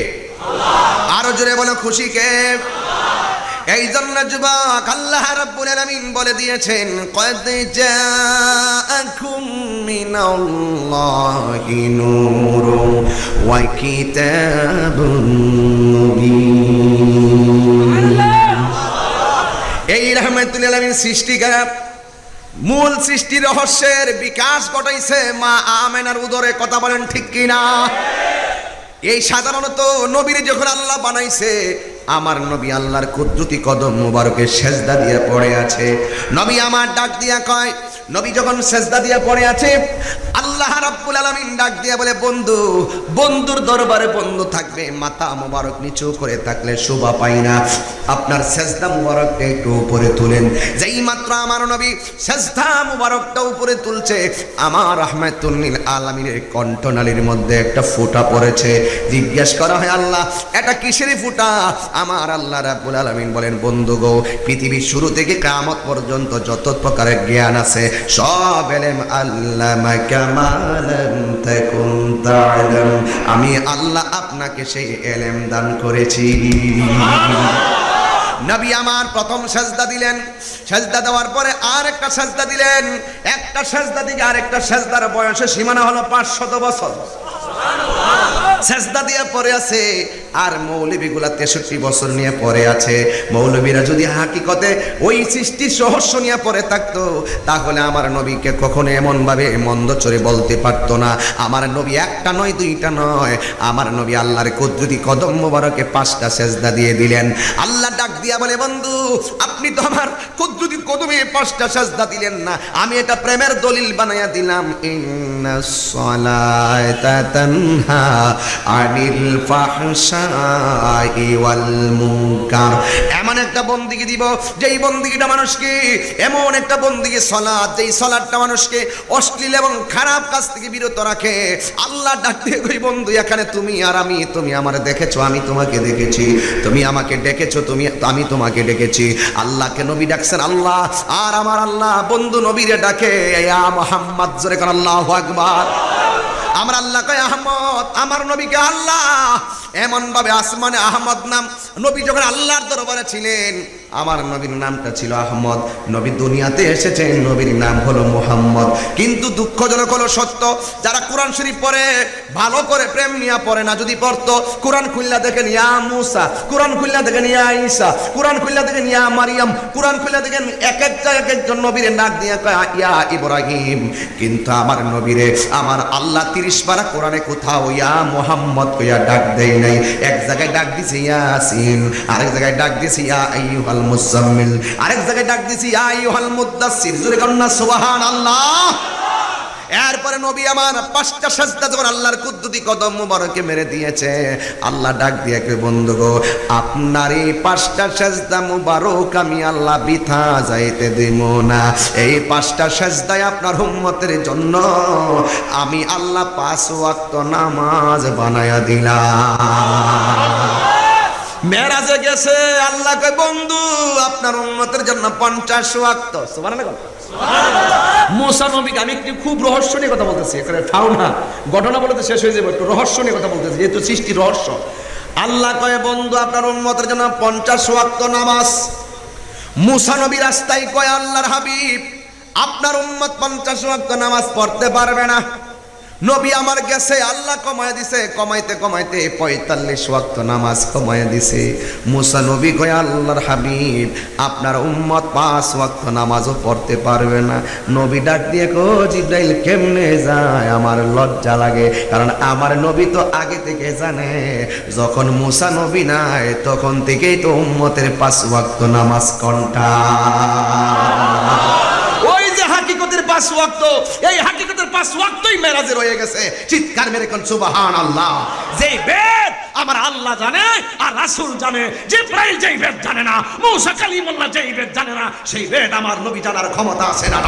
আরো জোরে বলো খুশি কে? এই জন্য যুবক আল্লাহ রাব্বুল আলামিন বলে দিয়েছেন, কদ জাআকুম মিনাল্লাহি নূরুন ওয়া কিতাবুন মুবিন। এই রাহমাতুল আলামিন সৃষ্টিকার মূল সৃষ্টি রহস্যের বিকাশ ঘটাইছে মা আমেনার উদরে, কথা বলেন ঠিক কিনা? এই সাধারণত নবীর যখন আল্লাহ বানাইছে, আমার নবী আল্লাহর কুদরতি কদম মুবারকে সেজদা দিয়ে পড়ে আছে। নবী আমার ডাক দিয়া কয়, নবী যখন সেজদা দিয়ে পড়ে আছে, আল্লাহ রাব্বুল আলামিন ডাক দিয়া বলে, বন্ধু, বন্ধুর দরবারে বন্ধু থাকবে, মাথা মুবারক নিচু করে থাকলে শোভা পায় না, আপনার সেজদা মুবারকটা একটু উপরে তুলেন। যেই মাত্র আমার নবী সেজদা মুবারকটা উপরে তুলছে, আমার রাহমাতুল লিল আলামিনের কণ্ঠনালীর মধ্যে একটা ফোঁটা পড়েছে। জিজ্ঞেস করা হয়, আল্লাহ এটা কিসের ফোঁটা? আমার আল্লাহ রাব্বুল আলামিন বলেন, বন্ধু গো, পৃথিবীর শুরু থেকে কিয়ামত পর্যন্ত যত প্রকারের জ্ঞান আছে সব ইলম আল্লামাকা মা লাম তাকুন তা'লাম, আমি আল্লাহ আপনাকে সেই ইলম দান করেছি। নবী আমার প্রথম সাজদা দিলেন, সাজদা দেওয়ার পরে আরেকটা সাজদা দিলেন, একটা সাজদা দিকে আরেকটা সাজদার বয়সের সীমানা হলো 500 বছর। সেজদা দিয়ে পড়ে আছে, আর মৌলবীগুলা 63 বছর নিয়ে পড়ে আছে। মৌলবীরা যদি হাকিকতে ওই সৃষ্টির রহস্য নিয়ে পড়ে থাকতো, তাহলে আমার নবীকে কখনো এমন ভাবে মন্দ চরে বলতে পারতো না। আমার নবী একটা নয়, দুইটা নয়, আমার নবী আল্লাহর কুদরতি কদম মোবারকে 5টা সেজদা দিয়ে দিলেন। আল্লাহ ডাক দিয়া বলে, বন্ধু, আপনি তো আমার কুদরতি কদমে 5টা সেজদা দিলেন না, আমি এটা প্রেমের দলিল বানায়া দিলাম। ইন্নাস সালাতা তানহা আনিল ফাহশাই ওয়াল মুনকার। এমন একটা বন্দিগি দিব যেই বন্দিগিটা মানুষকে, এমন একটা বন্দিগি সালাত, যেই সালাতটা মানুষকে অশ্লীল এবং খারাপ কাজ থেকে বিরত রাখে। আল্লাহ ডাক দিয়ে কই, বন্ধু, এখানে তুমি আর আমি, তুমি আমারে দেখেছো, আমি তোমাকে দেখেছি, তুমি আমাকে ডেকেছো, আমি তোমাকে ডেকেছি। আল্লাহকে নবী ডাকছেন আল্লাহ, আর আমার আল্লাহ বন্ধু নবীরে ডাকে ইয়া মুহাম্মদ, জোরে করে আল্লাহু আকবার। আমার আল্লাহ কয় আহমদ, আমার নবীকে আল্লাহ এমন ভাবে আসমানে আহমদ নাম, নবী যখন আল্লাহর দরবারে ছিলেন আমার নবীর নামটা ছিল আহমদ। নবী দুনিয়াতে এসেছেন, নবীর নাম হলো মুহাম্মদ। কিন্তু দুঃখজনক হলো সত্য, যারা কোরআন শরীফ পড়ে ভালো করে প্রেম নিয়ে পড়ে না। যদি পড়তো কোরআন খুল্লা দেখেন ইয়া মুসা, কোরআন খুল্লা দেখেন ইয়া ঈসা, কোরআন খুল্লা দেখেন ইয়া মারিয়াম, কোরআন খুল্লা দেখেন এক একজন নবীরে নাক দিয়ে কয় ইয়া ইব্রাহিম। কিন্তু আমার নবীরে আমার আল্লাহ 30 পারা কোরআনে কোথাও ইয়া মুহাম্মদ কইয়া ডাক দেয় নাই। এক জায়গায় ডাক দিছে ইয়াসিন, আরেক জায়গায় ডাক দিছে ইয়া আইয়ুহাল মুজাম্মিল, আরেক জায়গায় ডাক দিছে ইয়া আইয়ুহাল মুদ্দাসসির। জোরে কন্না সুবহানাল্লাহ। এরপরে নবী আমার 5টা সাজদা যখন আল্লাহর কুদ্দুতি কদম মুবারকে মেরে দিয়েছে, আল্লাহ ডাক দিয়ে কে বন্ধু গো, আপনার এই 5টা সাজদা মুবারক আমি আল্লাহ বৃথা যাইতে দেব না। এই 5টা সাজদায় আপনার উম্মতের জন্য আমি আল্লাহ 5 ওয়াক্ত নামাজ বানায়া দিলাম। মেরাজে গেছে, আল্লাহ কয় বন্ধু আপনার উম্মতের জন্য 50 ওয়াক্ত। সুবহানাল্লাহ। মুসা নবীকে আমি একটু খুব রহস্য নিয়ে কথা বলতেছি, এখানে ঠাও না, ঘটনা বলতে শেষ হয়ে যাবে, একটু রহস্য নিয়ে কথা বলতেছি, যেহেতু সৃষ্টি রহস্য। আল্লাহ কয় বন্ধু আপনার উম্মতের জন্য 50 ওয়াক্ত নামাজ। মুসা নবী রাস্তায় কয় আল্লাহর হাবিব আপনার উম্মত 50 ওয়াক্ত নামাজ পড়তে পারবে না। নবী আমার গেছে, আল্লাহ কমায় দিছে, কমাইতে কমাইতে 45 ওয়াক্ত নামাজ কমায় দিছে। মুসা নবী কয় আল্লাহর হাবিব আপনার উম্মত 5 ওয়াক্ত নামাজও পড়তে পারবে না। নবী ডাক দিয়ে কো জিবরাইল কেমনে যায়, আমার লজ্জা লাগে, কারণ আমার নবী তো আগে থেকে জানে যখন মুসা নবী নাই তখন থেকেই তো উম্মতের 5 ওয়াক্ত নামাজ কন্ঠা। ওই যে হাকিকতের 5 ওয়াক্ত, এই হাকিকতের 5 ওয়াক্তই মেরাজে রয়ে গেছে। চিৎকার মেরে কোন সুবহানাল্লাহ। যেই বেদ আমার আল্লাহ জানে আর রাসূল জানে, জিবরাইল যেই বেদ জানে না, মুসা কালিমুল্লাহ যেই বেদ জানে না, সেই বেদ আমার নবী জানার ক্ষমতা আছে না?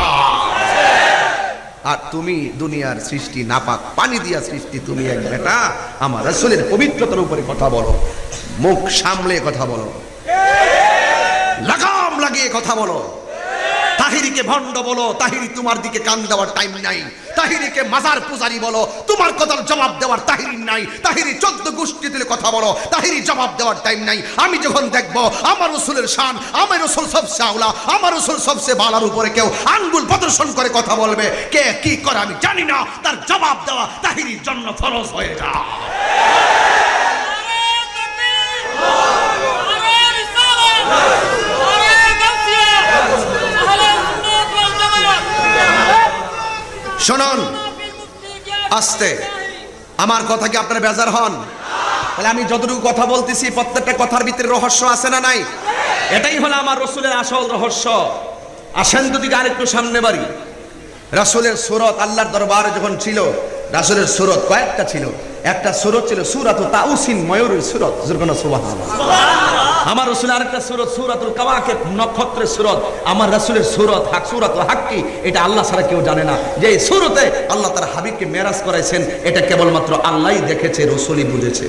আর তুমি দুনিয়ার সৃষ্টি নাপাক পানি দিয়া সৃষ্টি, তুমি এক বেটা আমার রাসূলের পবিত্রতার উপরে কথা বলো, মুখ সামলে কথা বলো, লাগাম লাগিয়ে কথা বলো। তাহিরিকে ভণ্ড বলো, তাহিরি তোমার দিকে কান দেওয়ার টাইম নাই। তাহিরিকে মাজার পূজারি বলো, তোমার কথার জবাব দেওয়ার তাহিরি নাই। তাহিরি 14 গোষ্ঠী তুলে কথা বলো, তাহিরি জবাব দেওয়ার টাইম নাই। আমি যখন দেখবো আমার রাসূলের শান, আমার রাসূল সবচেয়ে আওলা, আমার রাসূল সবচেয়ে ভালোর উপরে কেউ আঙ্গুল প্রদর্শন করে কথা বলবে, কে কি করে আমি জানি না, তার জবাব দেওয়া তাহিরির জন্য ফরজ হয়ে যায়। শুনুন আস্তে, আমার কথা কি আপনারা বেজার হন? তাহলে আমি যতটুকু কথা বলতেছি প্রত্যেকটা কথার ভিতরে রহস্য আছে না নাই? এটাই হলো আমার রাসূলের আসল রহস্য। আসেন তো দিকে আরেকটু সামনে বাড়ি। রাসূলের সূরত আল্লাহর দরবারে যখন ছিল, রাসূলের সূরত কয়েকটা ছিল। একটা সূরত ছিল সূরাতুল তাউসিন, ময়ূরের সূরত। জোরকনা সুবহানাল্লাহ। আমার রাসূলের আরেকটা সূরত সূরাতুল কাওয়াকিব, নক্ষত্রের সূরত। আমার রাসূলের সূরত সূরাতুল হাক্কি, এটা আল্লাহ ছাড়া কেউ জানে না। যে এই সূরতে আল্লাহ তার হাবিবকে মেরাজ করাইছেন, এটা কেবলমাত্র আল্লাহই দেখেছে, রাসূলই বুঝেছে।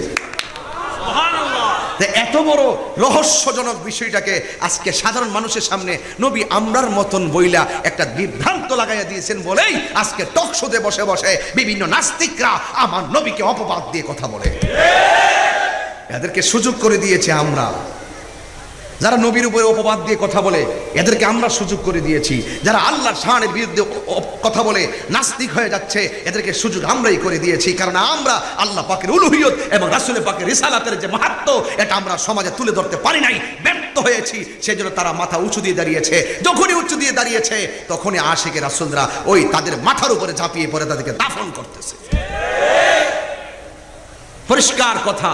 এত বড় রহস্যজনক বিষয়টাকে আজকে সাধারণ মানুষের সামনে নবী আমরার মতন বইলা একটা বিভ্রান্ত লাগাইয়া দিয়েছেন বলেই আজকে টক শোতে বসে বসে বিভিন্ন নাস্তিকরা আমার নবীকে অপবাদ দিয়ে কথা বলে। এদেরকে সুযোগ করে দিয়েছে আমরা, যারা নবীর উপরে অপবাদ দিয়ে কথা বলে এদেরকে আমরা সুযোগ করে দিয়েছি। যারা আল্লাহর শানের বিরুদ্ধে কথা বলে নাস্তিক হয়ে যাচ্ছে, এদেরকে সুযোগ আমরাই করে দিয়েছি। কারণ আমরা আল্লাহ পাকের উলুহিয়ত এবং রাসূল পাকের রিসালাতের যে মাহাত্ম্য, এটা আমরা সমাজে তুলে ধরতে পারি নাই, ব্যর্থ হয়েছি। সেজন্য তারা মাথা উঁচু দিয়ে দাঁড়িয়েছে। যখনই উঁচু দিয়ে দাঁড়িয়েছে তখনই আশিকে রাসূলরা ওই তাদের মাথার উপরে ঝাঁপিয়ে পড়ে তাদেরকে দাফন করতেছে। পরিষ্কার কথা।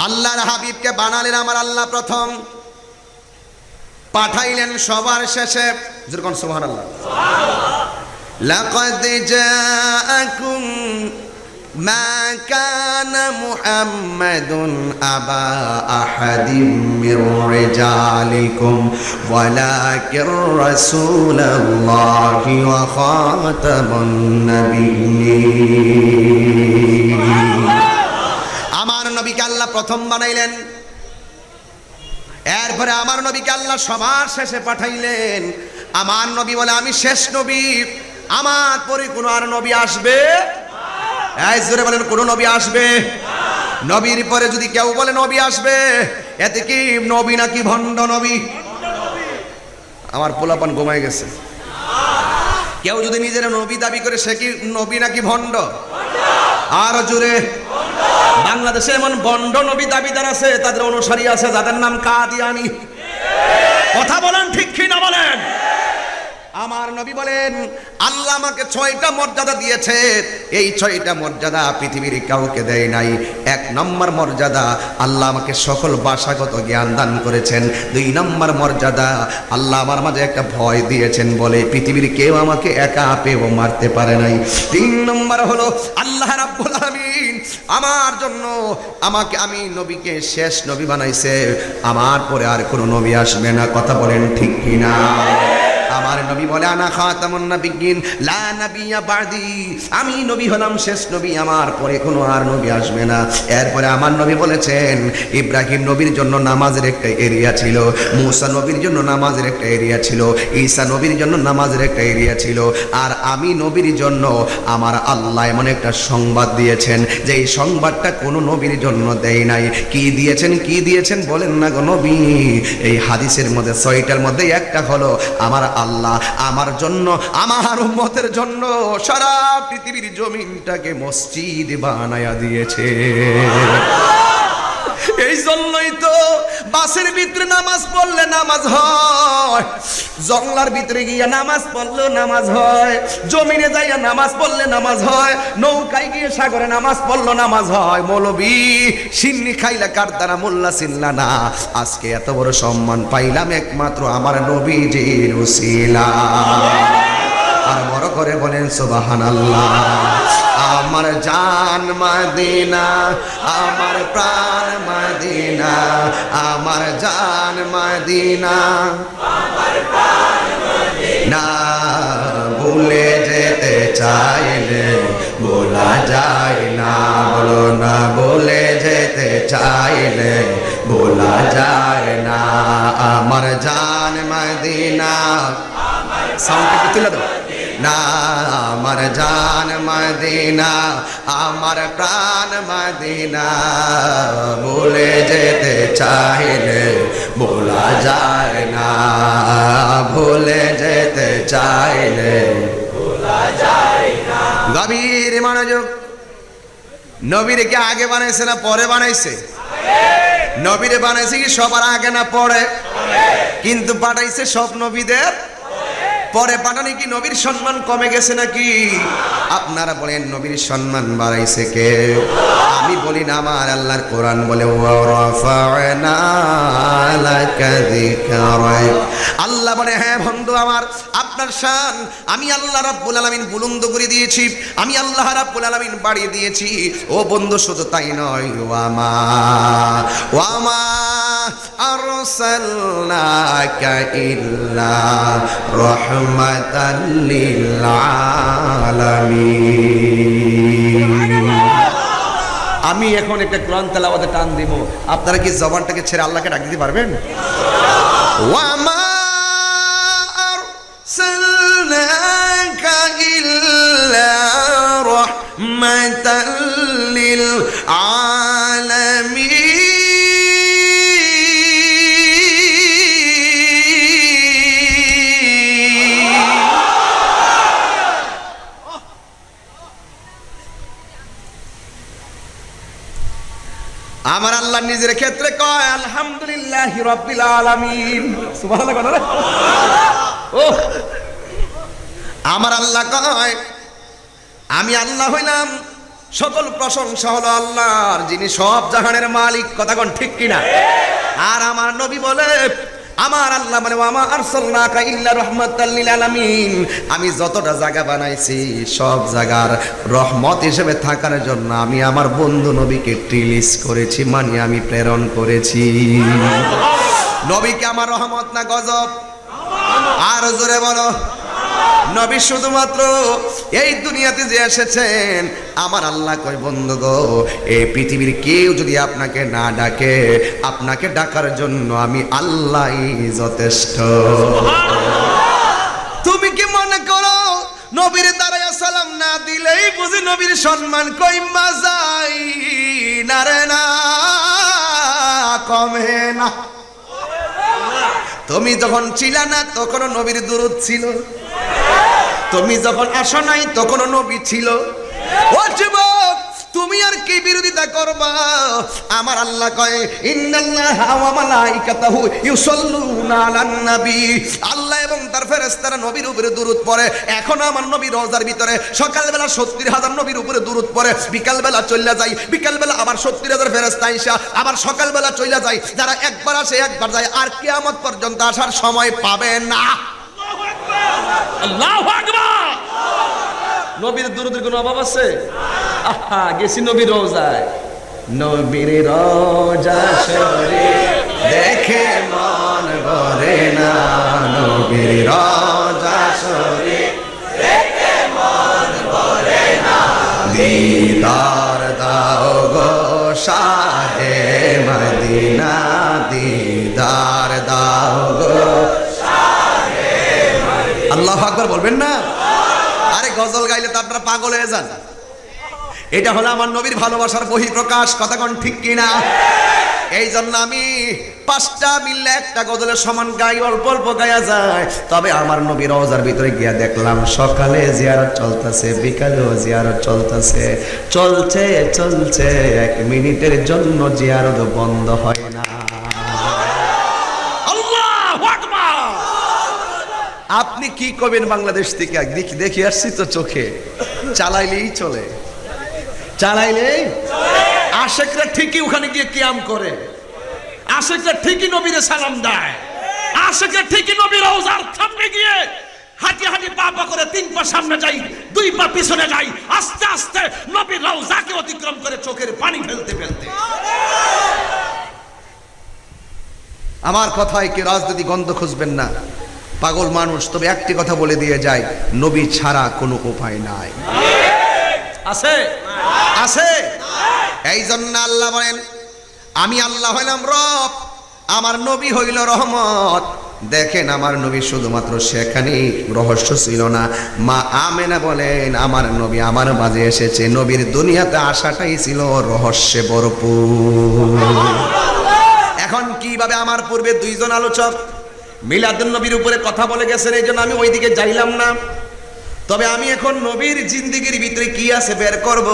আল্লাহর হাবিবকে বানালেন আমার আল্লাহ প্রথম, পাঠাইলেন সবার শেষে। যেরকম সুবহানাল্লাহ। লাকাদ জাআকুম মা কানা মুহাম্মাদুন আবা আহাদিম মির রিজালিকুম ওয়ালাকির রাসূলুল্লাহি ওয়া খাতামুন নাবিয়্যিন। আমার নবীকে আল্লাহ প্রথম বানাইলেন, এরপরে আমার নবীকে আল্লাহ সবার শেষে পাঠাইলেন। আমার নবী বলে আমি শেষ নবী, আমার পরে কোন আর নবী আসবে। এই জোরে বলেন কোন নবী আসবে? নবীর পরে যদি কেউ বলে নবী আসবে, এতে কি নবী নাকি ভণ্ড নবী? আমার পোলাপান ঘুমায় গেছে। কেউ যদি নিজের নবী দাবি করে সে কি নবী নাকি ভণ্ড? আর জোরে। বাংলাদেশে এমন ভণ্ড নবী দাবিদার আছে, তাদের অনুসারী আছে যাদের নাম কাদিয়ানী। কথা বলেন ঠিক কি না বলেন? আমার নবী বলেন আল্লাহ আমাকে 6টা মর্যাদা দিয়েছে, এই 6টা মর্যাদা পৃথিবীর কাউকে দেয় নাই। 1 নম্বর মর্যাদা, আল্লাহ আমাকে সকল ভাষাগত জ্ঞান দান করেছেন। 2 নম্বর মর্যাদা, আল্লাহ আমার মাঝে একটা ভয় দিয়েছেন বলে পৃথিবীর কেউ আমাকে একা পেয়েও মারতে পারে নাই। 3 নম্বর হলো আল্লাহ রাব্বুল আলামিন আমার জন্য আমি নবীকে শেষ নবী বানাইছে, আমার পরে আর কোনো নবী আসবে না। কথা বলেন ঠিক কি না? আমার নবী বলে আনা খাতামুন নাবিয়্যিন লা নাবিয়্যা বাদি, আমি নবী হলাম শেষ নবী, আমার পরে কোনো আর নবী আসবে না। এরপরে আমার নবী বলেছেন ইব্রাহিম নবীর জন্য নামাজের একটা এরিয়া ছিল, মুসা নবীর জন্য নামাজের একটা এরিয়া ছিল, ঈসা নবীর জন্য নামাজের একটা এরিয়া ছিল, আর আমি নবীর জন্য আমার আল্লাহ এমন একটা সংবাদ দিয়েছেন যে এই সংবাদটা কোনো নবীর জন্য দেয় নাই। কি দিয়েছেন? কি দিয়েছেন বলেন না গো নবী? এই হাদিসের মধ্যে 6টার মধ্যে একটা হলো আমার আল্লাহ আমার জন্য, আমার উম্মতের জন্য সারা পৃথিবীর জমিনটাকে মসজিদ বানায়া দিয়েছে। এই জন্যই তো বাসের ভিতরে নামাজ পড়লে নামাজ হয়, জঙ্গলার ভিতরে গিয়া নামাজ পড়লে নামাজ হয়, জমিনে যাইয়া নামাজ পড়লে নামাজ হয়, নৌকায় গিয়ে সাগরে নামাজ পড়লো নামাজ হয়। মৌলবী সিন্নি খাইলা কার দ্বারা মোল্লা চিল্লা না। আজকে এত বড় সম্মান পাইলাম একমাত্র আমার নবীজির উসিলা। আর বড় করে বলেন সুবহানাল্লাহ। আমার জান মদিনা, আমার প্রাণ মদিনা, আমার জান মদিনা, আমার প্রাণ মদিনা। ভুলে যেতে চাইলে বলা যায় না, বলো না ভুলে যেতে চাইলে বলা যায় না। আমার জান মদিনা, সাউন্ডটা তুলে দাও না। আমার জান মদিনা, আমার প্রাণ মদিনা, ভুলে যেতে চাইলে বলা যায় না, ভুলে যেতে চাইলে বলা যায় না। গভীর মনোযোগ। নবীরে কি আগে বানাইছে না পরে বানাইছে? নবীরে বানাইছে কি সবার আগে না পরে? কিন্তু পাঠাইছে সব নবীদের পরে। পাঠানি কি নবীর সম্মান কমে গেছে নাকি? আপনারা বলেন নবীর সম্মান বাড়াইছে কে? আমি বলি না, আমার আল্লাহর কোরআন বলে ওয়া রাফা'না লাকা যিকরাক। আল্লাহ বলে হ্যাঁ বন্ধু আমার, আপনার শান আমি আল্লাহ রাব্বুল আলামিন বুলন্দ করে দিয়েছি, আমি আল্লাহ রাব্বুল আলামিন বাড়িয়ে দিয়েছি। ও বন্ধু শুধু তাই নয়, ওয়ামা আরসালনাকা ইল্লা রাহমাতাল লিল আলামিন। আমি এখন একটা কোরআন তেলাওয়াতে টান দিব, আপনারা কি জবানটাকে ছেড়ে আল্লাহকে ডাক দিতে পারবেন? ওয়ামা আরসালনাকা ইল্লা রাহমাতাল লিল আলামিন। আমার আল্লাহ নিজের ক্ষেত্রে কয় আলহামদুলিল্লাহি রাব্বিল আলামিন। সুবহানাল্লাহ কোন রে? ও আমার আল্লাহ কয় আমি আল্লাহ হইলাম, সকল প্রশংসা হলো আল্লাহর, যিনি সব জাহানের মালিক। কথা কোন ঠিক কিনা? আর আমার নবী বলে আমার আল্লাহ মানে ওয়ামা আরসালনাকা ইল্লা রাহমাতাল লিল আলামিন, আমি যতটা জায়গা বানাইছি সব জায়গার রহমত হিসেবে থাকার জন্য আমি আমার বন্ধু নবীকে রিলিজ করেছি, মানে আমি প্রেরণ করেছি। নবীকে আমার রহমত না গজব? আর জোরে বলো। নবী শুধুমাত্র এই দুনিয়াতে যে এসেছেন, আমার আল্লাহ কই বন্ধু গো, এই পৃথিবীর কেউ যদি আপনাকে না ডাকে, আপনাকে ডাকার জন্য আমি আল্লাহই যথেষ্ট। তুমি কি মনে করো নবীর দাঁড়ায় সালাম না দিলেই বুঝি নবীর সম্মান কইমা যাই না রে না, কমে না। তুমি যখন ছিলা না তখনও নবীর দুরূদ ছিল, তুমি যখন আসো নাই তখনও নবী ছিল। ও যুবক, তুমি আর কি বিরোধিতা করবা? আমার আল্লাহ কয় ইন্নাল্লাহা ওয়া মালাইকাতাহু ইউসাল্লুনা আলান নবী, আল্লাহ এবং তার ফেরেশতারা নবীর উপরে দুরূদ পড়ে। এখন আমার নবী রওজার ভিতরে সকালবেলা 70,000 নবীর উপরে দুরূদ পড়ে, বিকালবেলা চলে যায়, বিকালবেলা আবার 70,000 ফেরেশতা আইসা আবার সকালবেলা চলে যায়। যারা একবার আসে একবার যায়, আর কিয়ামত পর্যন্ত আসার সময় পাবে না। আল্লাহু আকবার। নবীর দুরূদের কোনো অভাব আছে? আহা, গেছি নবীর রওজায়। নবীর রওজা শরীফ দেখে মন ভরে না, নবীর রওজা শরীফ দেখে মন ভরে না, দিদার দাও গো শাহে মদিনা, দিদার দাও গো শাহে মদিনা। আল্লাহু আকবার বলবেন না? আরে গজল গাইলে তো আপনারা পাগল হয়ে যান। এটা হলো আমার নবীর ভালোবাসার বহিঃপ্রকাশ, কথা কোন ঠিক কিনা? এই জন্য আমি 5টা মিললে একটা গজলের সমান গাই, অল্প অল্প গায়া যায়। তবে আমার নবীর রওজার ভিতরে গিয়া দেখলাম সকালে জিয়ারত চলতেছে, বিকালেও জিয়ারত চলতেছে, চলছে চলছে, 1 মিনিটের জন্য জিয়ারত বন্ধ হয় না। আল্লাহু আকবার। আপনি কি করবেন? বাংলাদেশ থেকে দেখি আসছি তো চোখে, চালাইলেই চলে, চালাইলেই আশেকরা ঠিকই ওখানে গিয়ে কিয়াম করে, আশেকরা ঠিকই নবীরে সালাম দেয়, আশেকরা ঠিকই নবীর রওজার সামনে গিয়ে হাঁটি হাঁটি পা পা করে 3 পা সামনে যাই, 2 পা পিছনে যাই, আস্তে আস্তে নবীর রওজাকে অতিক্রম করে চোখের পানি ফেলতে ফেলতে। আমার কথায় কি রাজনীতি গন্ধ খুঁজবেন না, পাগল মানুষ। তবে একটি কথা বলে দিয়ে যায়, নবী ছাড়া কোনো উপায় নাই। আছে আছে। এই জন্য আল্লাহ বলেন আমি আল্লাহ হইলাম রব, আমার নবী হইল রহমত। দেখেন আমার নবী শুধুমাত্র সেখানে রহস্য ছিল না। মা আমেনা বলেন আমার নবী আমার মাঝে এসেছে, নবীর দুনিয়াতে আসাটাই ছিল রহস্যে ভরপুর। এখন কিভাবে আমার পূর্বে 2 জন আলোচক মিলাদুন নবীর উপরে কথা বলে গেছেন, এই জন্য আমি ওইদিকে যাইলাম না। তবে আমি এখন নবীর জিন্দেগির ভিতরে কি আছে বের করব।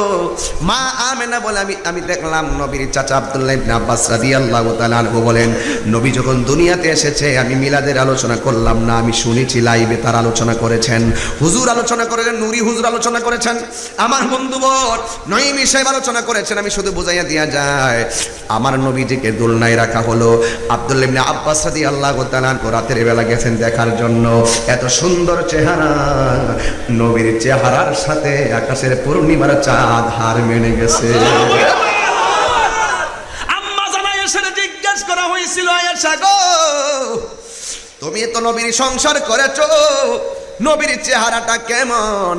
মা আমেনা বলে আমি দেখলাম নবীর চাচা আব্দুল্লাহ ইবনে আব্বাস রাদিয়াল্লাহু তাআলা আনহু বলেন নবী যখন দুনিয়াতে এসেছে আমি মিলাদের আলোচনা করলাম না, আমি শুনেছি লাইভে তার আলোচনা করেছেন, হুজুর আলোচনা করেছেন, নুরি হুজুর আলোচনা করেছেন, আমার বন্ধুবর নঈমী সাহেব আলোচনা করেছেন। আমি শুধু বুঝাইয়া দিয়া যায় আমার নবীজিকে দোলনায় রাখা হলো। আব্দুল্লাহ ইবনে আব্বাস রাদিয়াল্লাহু তাআলা আনহু রাতের বেলা গেছেন দেখার জন্য, এত সুন্দর চেহারা, নবীর চেহারার সাথে আকাশের পূর্ণিমার চাঁদ হার মেনে গেছে। আম্মা জানা এসে জিজ্ঞেস করা হয়েছিল, আয়েশা গো তুমি তো নবীর সংসার করেছো, নবীর চেহারাটা কেমন?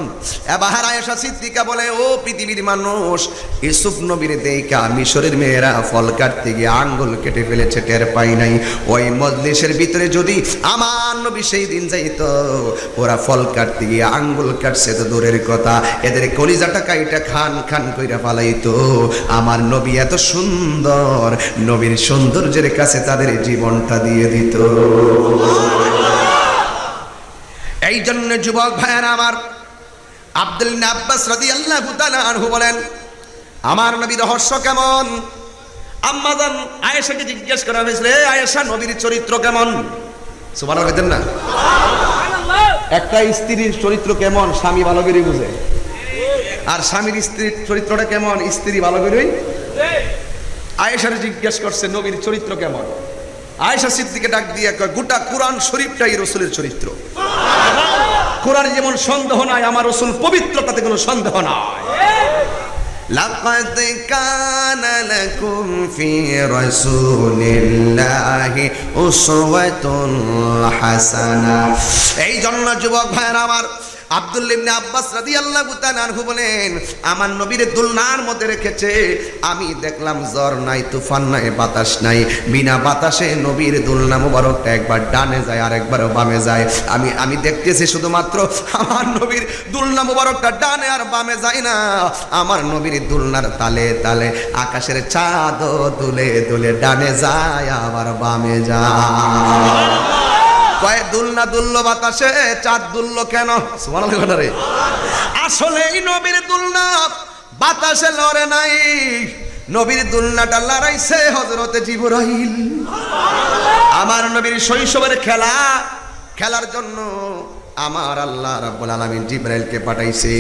এবার আয়েশা সিদ্দিকা বলে ও পৃথিবীর মানুষ, ইউসুফ নবীর দেখা মিশরের মেয়েরা ফল কাটতে গিয়ে আঙ্গুল কেটে ফেলেছে, টের পাই নাই। ওই মজলিসের ভিতরে যদি আমার নবী সেই দিন যাইতো, ওরা ফল কাটতে গিয়ে আঙ্গুল কাটছে তো দূরের কথা, এদের কলিজাটা কাইটা খান খান কইরা ফালাইতো। আমার নবী এত সুন্দর, নবীর সৌন্দর্যের কাছে তাদের জীবনটা দিয়ে দিত। এই জন্য যুবক ভাইয়েরা আমার, আব্দুল্লাহ আব্বাস রাদিয়াল্লাহু তাআলা আনহু বলেন আমার নবীর রহস্য কেমন? আম্মা জান আয়েশাকে জিজ্ঞেস করা হয়েছিল, আয়েশা নবীর চরিত্র কেমন? সুবহানাল্লাহ বলেন না? একটা স্ত্রীর চরিত্র কেমন স্বামী ভালো করে বুঝে, আর স্বামীর স্ত্রীর চরিত্রটা কেমন স্ত্রী ভালো করেই। আয়েশাকে জিজ্ঞেস করছে নবীর চরিত্র কেমন? আয়েশা সিদ্দিকে ডাক দিয়ে কয় গোটা কোরআন শরীফটাই রাসূলের চরিত্র। কোরআনে যেমন সন্দেহ নাই, আমার রাসূল পবিত্র, তাতে কোনো সন্দেহ নাই। লাকাদ কানা লাকুম ফি রাসূলিল্লাহি উসওয়াতুন হাসানাহ। এই জন্য যুবক ভাইরা আমার, আব্দুল্লাহ ইবনে আব্বাস রাদিয়াল্লাহু তাআলা আনহু বলেন, আমার নবীর দুলনার মধ্যে রেখেছে, আমি দেখলাম জ্বর নাই, তুফান নাই, বাতাস নাই, বিনা বাতাসে নবীর দুলনা মুবারকটা একবার ডানে যায় আর একবার বামে যায়। আমি দেখতেছি শুধুমাত্র আমার নবীর দুলনা মুবারকটা ডানে আর বামে যায় না, আমার নবীর দুলনার তালে তালে আকাশের চাঁদ দুলে দুলে ডানে যায় আবার বামে যায়। কয় দুলনা দুললো বাতাসে, চাঁদ দুললো কেন? সুবহানাল্লাহ রে। আসলে এই নবীর দুলনা বাতাসে লড়ে নাই, নবীর দুলনাটা লড়াইছে হযরতে জিবরাইল। আমার নবীর শৈশবের খেলার জন্য আমার আল্লাহ রাব্বুল আলামিন জিবরাইলকে পাঠাইছে,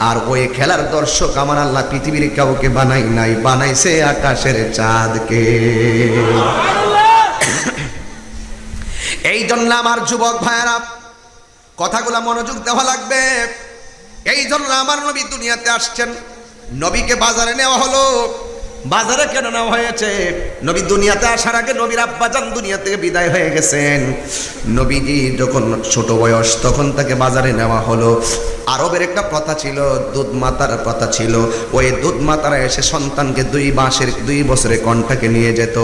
আর ওই খেলার দর্শক আমার আল্লাহ পৃথিবীর কাউকে বানাই নাই, বানাইছে আকাশের চাঁদকে। এই জন্য আমার যুবক ভাইয়েরা কথাগুলো মনোযোগ দেওয়া লাগবে। এই জন্য আমার নবী দুনিয়াতে আসছেন, নবীকে বাজারে নেওয়া হলো। বাজারে কেন নেওয়া হয়েছে? নবী দুনিয়াতে আসার আগে নবীর আব্বাজান দুনিয়া থেকে বিদায় হয়ে গেছেন। নবীজি যখন ছোট বয়স তখন তাকে বাজারে নেওয়া হলো। আরবের একটা প্রথা ছিল, দুধ মাতার প্রথা ছিল। ওই দুধ মাতারা এসে সন্তানকে 2 বছরের কন্যাকে নিয়ে যেত,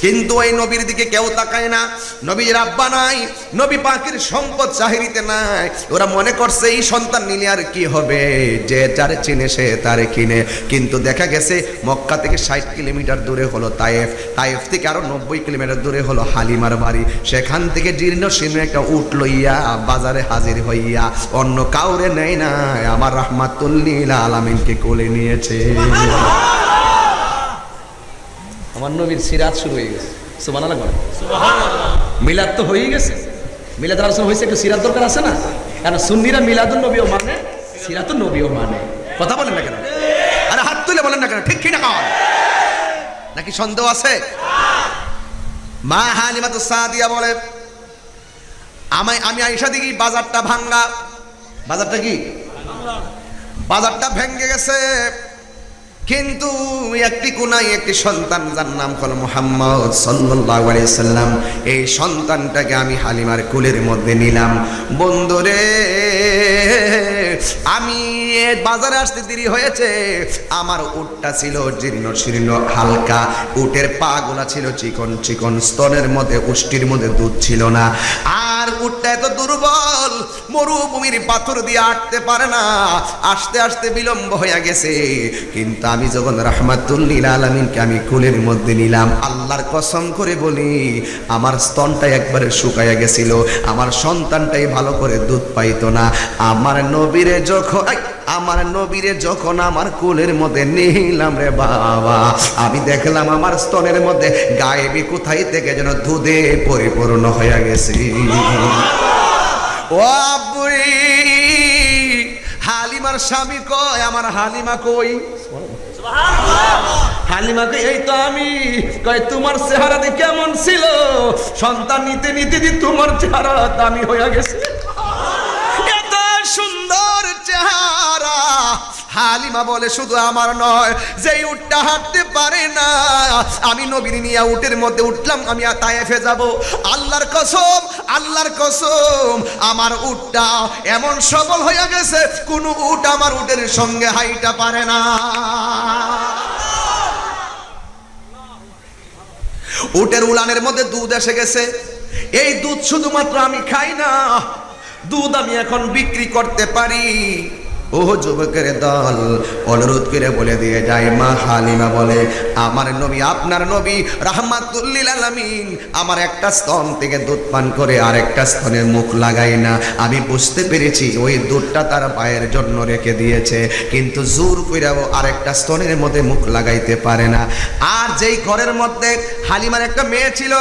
কিন্তু ওই নবীর দিকে কেউ তাকায় না। নবীর আব্বা নাই, নবী পাকের সম্পদ চাহিরিতে নাই। ওরা মনে করছে এই সন্তান নিলে আর কি হবে, যে যারে চিনে সে তারে কিনে। কিন্তু দেখা গেছে মক্কা থেকে 60 কিলোমিটার দূরে হলো তায়েফ, তায়েফ থেকে আরো 90 কিলোমিটার দূরে হলো হালিমার বাড়ি। সেখান থেকে জীর্ণ শীর্ণ একটা উট লইয়া বাজারে হাজির হইয়া অন্য কাউরে নেই না, আমার রাহমাতুল লিল আলামিনকে কোলে নিয়েছে। আমার নবীর সিরাত শুরু হয়ে গেছে। সুবহানাল্লাহ। মিলাদ তো হয়ে গেছে, মিলাদ রাসূল হইছে, একটু সিরাত দরকার আছে না? কারণ সুন্নিরা মিলাদুন নবীও মানে, সিরাতুন নবীও মানে। কথা বলেন না কেন? আরে হাত তুলে বলেন না কেন? ঠিক কি না কন? নাকি সন্দেহ আছে? মা হালিমাতু সাদিয়া বলে, আমি আয়েশা দেখি বাজারটা ভাঙ্গা। বাজারটা কি? বাজারটা ভেঙে গেছে, কিন্তু একটি কোনায় একটি সন্তান, যার নাম হলো মুহাম্মদ সাল্লাল্লাহু আলাইহি সাল্লাম। এই সন্তানটাকে আমি হালিমার কোলের মধ্যে নিলাম। বন্ধুরে, আমি বাজারে আসতে দেরি হয়েছে। আমার উটটা ছিল জীর্ণ শীর্ণ হালকা, উটের পা গুলা ছিল চিকন চিকন, স্তনের মধ্যে উষ্টির মধ্যে দুধ ছিল না। আর উটটা এত দুর্বল, মরুভূমির পাথর দিয়ে আটতে পারে না, আস্তে আস্তে বিলম্ব হয়ে গেছে। কিন্তু আমি যখন রাহমাতুল লিল আলামিনকে আমি কোলের মধ্যে নিলাম, আল্লাহর কসম করে বলি আমার স্তনটা একবারে শুকায়া গেছিল, আমার সন্তানটাই ভালো করে দুধ পাইতো না। আমার নবীরে যখন আমার কোলের মধ্যে নিলাম রে বাবা, আমি দেখলাম আমার স্তনের মধ্যে গায়েবী কোথায় থেকে যেন দুধে পরিপূর্ণ হয়ে গেছে। ও আব্বুরি, হালিমার স্বামী কয়, আমার হালিমা কই? হালিমাকে এই তো আমি। কয় তোমার চেহারা কেমন ছিল? সন্তান নিতে নিতে তোমার চেহারা দামি হয়ে গেছে। এত সুন্দর চেহারা। হালিমা বলে, শুধু আমার নয়, যেই উটটা হাঁটতে পারে না, আমি নবীর নিয়ে উটের মধ্যে উঠলাম, আমি তায়েফে যাব। আল্লাহর কসম আমার উটটা এমন সবল হয়ে গেছে, কোন উট আমার উটের সঙ্গে হাইটা পারে না। উটের উলানের মধ্যে দুধ এসে গেছে। এই দুধ শুধুমাত্র আমি খাই না, দুধ আমি এখন বিক্রি করতে পারি। ও যুবকের দল, অনুরোধ করে বলে দিয়ে যায়, মা হালিমা বলে, আমার নবী, আপনার নবী রাহমাতুল লিল আলামিন আমার একটা স্তন থেকে দুধ পান করে আর একটা স্তনে মুখ লাগাই না। আমি বুঝতে পেরেছি ওই দুধটা তার পায়ের জন্য রেখে দিয়েছে, কিন্তু জোর কইরাও আরেকটা স্তনের মধ্যে মুখ লাগাইতে পারে না। আর যেই ঘরের মধ্যে হালিমার একটা মেয়ে ছিল,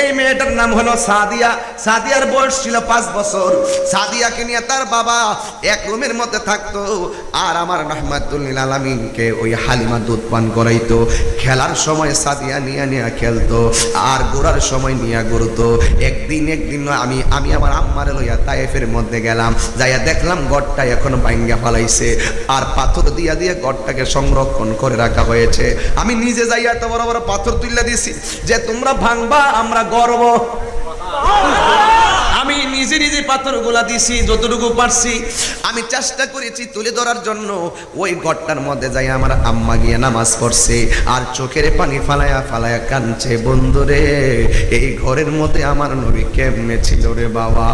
এই মেয়েটার নাম হলো সাদিয়া। সাদিয়ার বয়স ছিল 5 বছর। সাদিয়াকে নিয়ে তার বাবা এক রুমের মধ্যে থাকতো, আর আমার রাহমাতুল লিল আলামিনকে ওই হালিমা দুধ পান করাইতো। খেলার সময় সাদিয়া নিয়ে খেলতো, আর ঘোরার সময় নিয়ে ঘুরতো। একদিন আমি আমার আম্মারে লইয়া তায়েফের মধ্যে গেলাম, যাইয়া দেখলাম গড়টা এখন ভাঙ্গা ফেলাইছে, আর পাথর দিয়া দিয়ে গড়টাকে সংরক্ষণ করে রাখা হয়েছে। আমি নিজে যাইয়া এত বড় বড় পাথর তুলে দিছি যে তোমরা ভাঙবা, আমরা গর্ব। আমি নিজে নিজে পাথরগুলা দিছি যতটুকু পারছি। আমি চেষ্টা করেছি তুলে ধরার জন্য। ওই ঘরটার মধ্যে যাই আমার আম্মা গিয়ে নামাজ পড়ছে আর চোখের পানি ফালায়া ফালায়া কাঁদছে। বন্ধুরে, এই ঘরের মধ্যে আমার নবী কেমনে ছিল রে বাবা।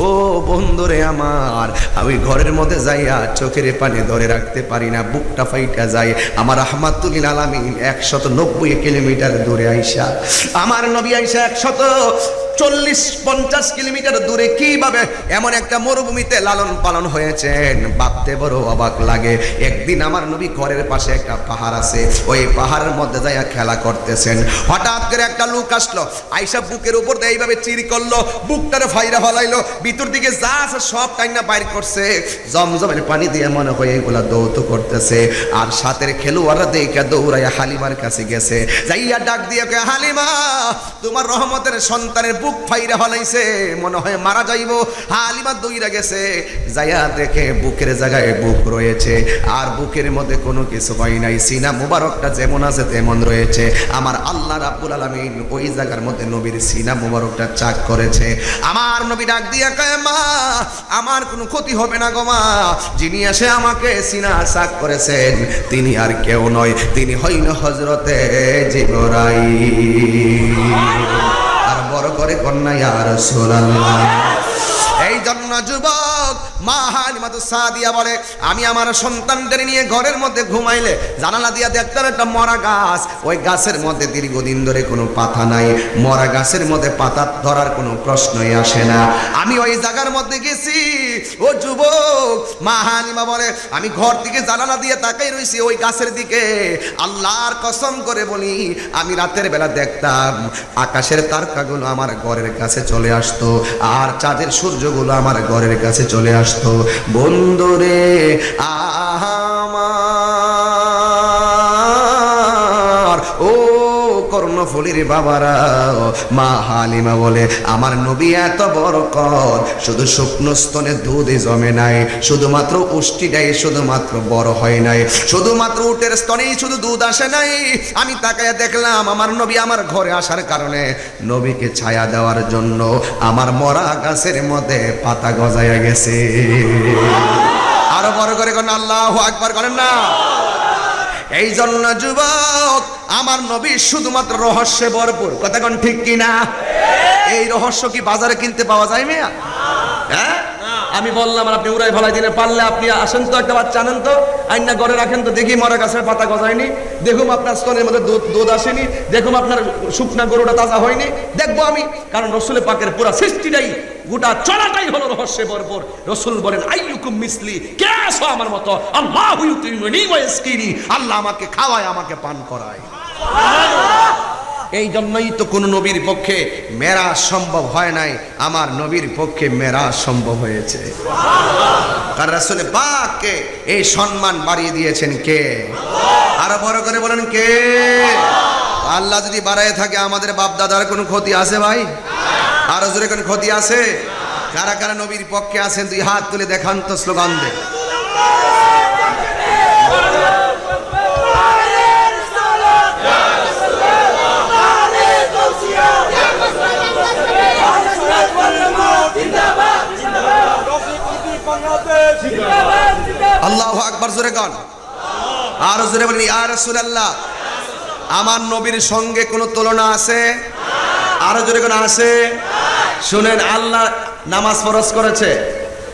ও বন্ধুরে আমার, আমি ঘরের মধ্যে যাইয়া চোখের পানি ধরে রাখতে পারি না, বুকটা ফাইটা যায়। আমার রাহমাতুল আলামিন 190 কিলোমিটার দূরে আইসা, আমার নবী আইসা 140-50 কিলোমিটার দূরে কিভাবে এমন একটা মরুভূমিতে লালন পালন হয়েছেন ভাবতে বড় অবাক লাগে। একদিন আমার নবী ঘরের পাশে একটা পাহাড় আছে, ওই পাহাড়ের মধ্যে যাইয়া খেলা করতেছেন। হঠাৎ করে একটা লোক আসলো, আইসা বুকের উপর দিয়ে এইভাবে চির করলো, বুকটারে ফাইরা ফলাইলো, ভিতর দিকে যা আছে সব টাইনা বাইর করছে। জমজমের পানি দিয়ে মনে হয় এগুলা দৌত করতেছে। আর সাথের খেলোয়াড়রা দেখে দৌড়াইয়া হালিমার কাছে গেছে, যাইয়া ডাক দিয়ে কয়, হালিমা তোমার রহমতের সন্তানের বুক ফাইরা ফলাইছে, মনে হয় মারা যাইব। হালিমা দৌড়া গেছে, যাইয়া দেখে বুকের জায়গায় বুক রয়েছে, আর বুকের মধ্যে কোনো কিছু হয় নাই। সিনা মুবারকটা যেমন আছে তেমন রয়েছে। আমার আল্লাহ রাব্বুল আলামিন ওই জায়গার মধ্যে নবীর সিনা মুবারকটা চাক করেছে। আমার নবী ডাক দিয়া কয়, মা আমার কোনো ক্ষতি হবে না গো মা, যিনি এসে আমাকে সিনা চাক করেছেন তিনি আর কেউ নয়, তিনি হইল হযরতে জিবরাইল। আর বড় করে কন্যা ইয়া রাসূলুল্লাহ। এই জন্য যুবক মা হালিমাতুস সাদিয়া বলে, আমি আমার সন্তানদের নিয়ে ঘরের মধ্যে ঘুমাইলে জানালা দিয়া দেখতাম একটা মরা গাছ, ওই গাছের মধ্যে দীর্ঘদিন ধরে কোনো পাতা নাই, মরা গাছের মধ্যে পাতা ধরার কোনো প্রশ্নই আসে না। আমি ওই জায়গার মধ্যে গেছি। ও যুবক, মা হালিমা বলে, আমি ঘর থেকে জানালা দিয়ে তাকাই রইছি ওই গাছের দিকে। আল্লাহর কসম করে বলি, আমি রাতের বেলা দেখতাম আকাশের তারকাগুলো আমার ঘরের কাছে চলে আসতো, আর চাঁদের সূর্যগুলো আমার ঘরের কাছে চলে আসতো। বন্ধুরে আমার, ও কর্ণফুলীর বাবারা, মা হালিমা বলে, আমার নবী এত বড় কর, শুধু শুকনো স্তনে দুধ জমে নাই, শুধুমাত্র উষ্টিটাই শুধুমাত্র বড় হয় নাই, শুধুমাত্র উটের স্তনেই শুধু দুধ আসে নাই। আমি তাকায় দেখলাম আমার নবী আমার ঘরে আসার কারণে নবীকে ছায়া দেওয়ার জন্য আমার মরা গাছের মধ্যে পাতা গজায়া গেছে। আরো বড় করে কোন আল্লাহু আকবার করেন না। এই জন্য যুবক আমার নবী শুধুমাত্র রহস্যে ভরপুর, কথা কোন ঠিক কিনা? এই রহস্য কি বাজারে কিনতে পাওয়া যায় মিয়া? হ্যাঁ, আমি বললাম আর আপনি উড়াই ফেলাই দিলে, পারলে আপনি আসেন তো, একটা বাচ্চা আনেন তো, আইনা ঘরে রাখেন তো, দেখি মরা গাছের পাতা গজায়নি, দেখুন আপনার স্তনের মধ্যে দুধ আসেনি, দেখুন আপনার শুকনা গরুটা তাজা হয়নি, দেখবো আমি। কারণ রসুল পাকের পুরা সৃষ্টিটাই, গোটা চলাটাই হলো রহস্যে ভরপুর। রসুল বলেন, আইয়ুকুম মিসলি, কে আছো আমার মতো? আল্লাহু ইউতিনি ওয়া ইয়াসকিনি, আল্লাহ আমাকে খাওয়ায়, আমাকে পান করায়। এই জন্যই তো কোন নবীর পক্ষে মেরাজ সম্ভব হয় নাই, আমার নবীর পক্ষে মেরাজ সম্ভব হয়েছে। কারণ রাসূল পাককে এই সম্মান বাড়িয়ে দিয়েছেন কে? আরো বড় করে বলেন কে? আল্লাহ যদি বাড়ায় থাকে, আমাদের বাপ দাদার কোনো ক্ষতি আছে ভাই? আরো জোরে কোনো ক্ষতি আছে? কারা কারা নবীর পক্ষে আছেন দুই হাত তুলে দেখান তো, স্লোগান দে। আল্লাহু আকবার, জোরে গান। আর জোরে বলেন, ইয়া রাসূলুল্লাহ। আমার নবীর সঙ্গে কোনো তুলনা আছে? আরো জোরে গান আছে। শুনেন, আল্লাহ নামাজ ফরজ করেছে,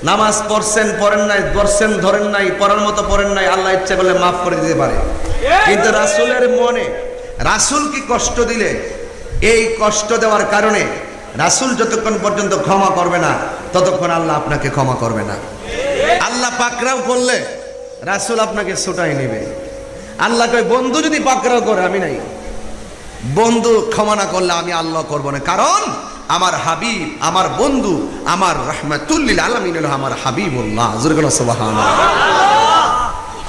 নামাজ পড়ছেন পড়েন নাই, পড়ছেন ধরেন নাই, পড়ার মতো পড়েন নাই, আল্লাহ ইচ্ছা করলে মাফ করে দিতে পারে। কিন্তু রাসূলের মনে, রাসূল কি কষ্ট দিলে, এই কষ্ট দেওয়ার কারণে রাসূল যতক্ষণ পর্যন্ত ক্ষমা করবে না ততক্ষণ আল্লাহ আপনাকে ক্ষমা করবে না। আল্লাহ পাকড়াও করলে রাসূল আপনাকে ছুটাই নেবে। আল্লাহ কয়, বন্ধু যদি পাকড়াও করে আমি নাই, বন্ধু ক্ষমা না করলে আমি আল্লাহ করব না। কারণ আমার হাবিব, আমার বন্ধু, আমার রাহমাতুল লিল আলামিন হলো আমার হাবিবুল্লাহ। জোরে বলো সুবহানাল্লাহ।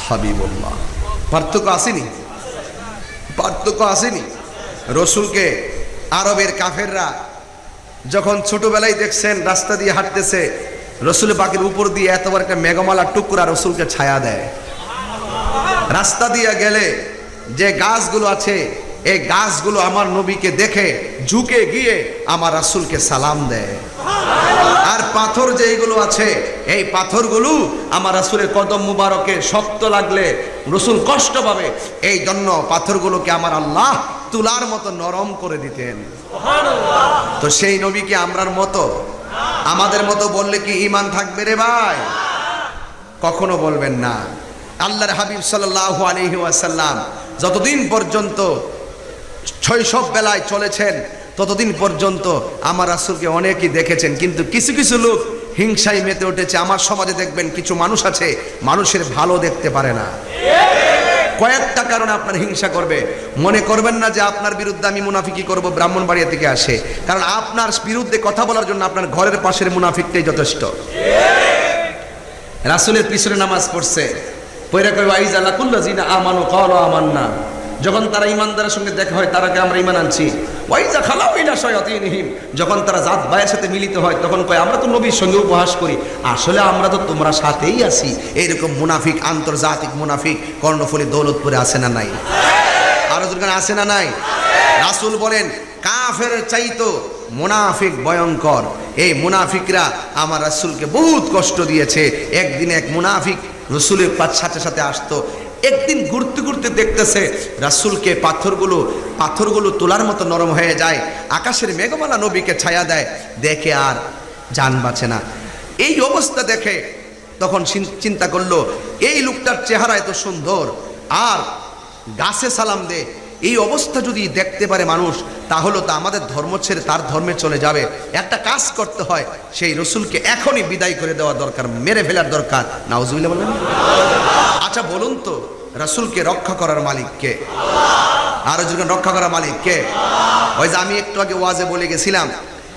হাবিবুল্লাহ। পার্থক্য আসেনি? পার্থক্য আসেনি? রসুলকে আরবের কাফেররা যখন ছোটবেলায় দেখছেন রাস্তা দিয়ে হাঁটতেছে, রসুল পাকের উপর দিয়ে এত বড় একটা মেঘমালা টুকরা রসুলকে ছায়া দেয়। রাস্তা দিয়ে গেলে যে গাছগুলো আছে এই গাছগুলো আমার নবীকে দেখে ঝুঁকে গিয়ে আমার রাসূলকে সালাম দেয়। আর পাথর যেগুলো আছে এই পাথরগুলো আমার রাসূলের কদম মুবারকে শক্ত লাগলে রাসূল কষ্ট পাবে, এই জন্য পাথরগুলোকে আমার আল্লাহ তুলার মতো নরম করে দিতেন। তো সেই নবীকে আমরার মতো আমাদের মতো বললে কি ঈমান থাকবে রে ভাই? কখনো বলবেন না। আল্লাহর হাবিব সাল্লাল্লাহু আলাইহি ওয়াসাল্লাম যতদিন পর্যন্ত শৈশব বেলায় চলেছেন ততদিন পর্যন্ত আমার রাসূলকে অনেকেই দেখেছেন, কিন্তু কিছু কিছু লোক হিংসায় মেতে উঠেছে। আমার সমাজে দেখবেন কিছু মানুষ আছে মানুষের ভালো দেখতে পারে না, কয়েকটা কারণে আপনার হিংসা করবে। মনে করবেন না যে আপনার বিরুদ্ধে আমি মুনাফিকি করব, ব্রাহ্মণবাড়িয়া থেকে আসে, কারণ আপনার বিরুদ্ধে কথা বলার জন্য আপনার ঘরের পাশের মুনাফিকটাই যথেষ্ট। রাসূলের পিছনে নামাজ পড়ছে, পয়রা কই ওয়াইজা লাকুল্লাযিনা আমানু ক্বালু আমান্না, যখন তারা ইমানদারের সঙ্গে দেখা হয় তারাকে আমরা ইমান আনছি। ওয়াইজা খালাউ ইলা শায়াতিনহিম, যখন তারা জাত ভাইয়ের সাথে মিলিত হয় তখন কয় আমরা তো নবীর সঙ্গে উপহাস করি, আসলে আমরা তো তোমরা সাথেই আছি। এইরকম মুনাফিক, আন্তর্জাতিক মুনাফিক কর্ণফুলী দৌলতপুরে আছে না নাই? আরো যখন আছে না নাই? রাসূল বলেন কাফের চাইতো মুনাফিক ভয়ঙ্কর। এই মুনাফিকরা আমার রাসূলকে বহুত কষ্ট দিয়েছে। একদিন এক মুনাফিক রাসূলের সাথে সাথে আসতো, একদিন ঘুরতে ঘুরতে দেখতেছে রাসূলকে পাথরগুলো তোলার মতো নরম হয়ে যায়, আকাশের মেঘমালা নবীকে ছায়া দেয়, দেখে আর জান বাঁচে না। এই অবস্থা দেখে তখন চিন্তা করলো এই লোকটার চেহারা এত সুন্দর আর গাছে সালাম দে, এই অবস্থা যদি দেখতে পারে মানুষ তাহলে তো আমাদের ধর্ম ছেড়ে তার ধর্মে চলে যাবে। একটা কাজ করতে হয়, সেই রাসূলকে এখনই বিদায় করে দেওয়া দরকার, মেরে ফেলার দরকার। নাউজুবিল্লাহ বলেন। আচ্ছা বলুন তো রাসূলকে রক্ষা করার মালিক কে? আর যখন রক্ষা করার মালিক কে? ওই যে আমি একটু আগে ওয়াজে বলে গেছিলাম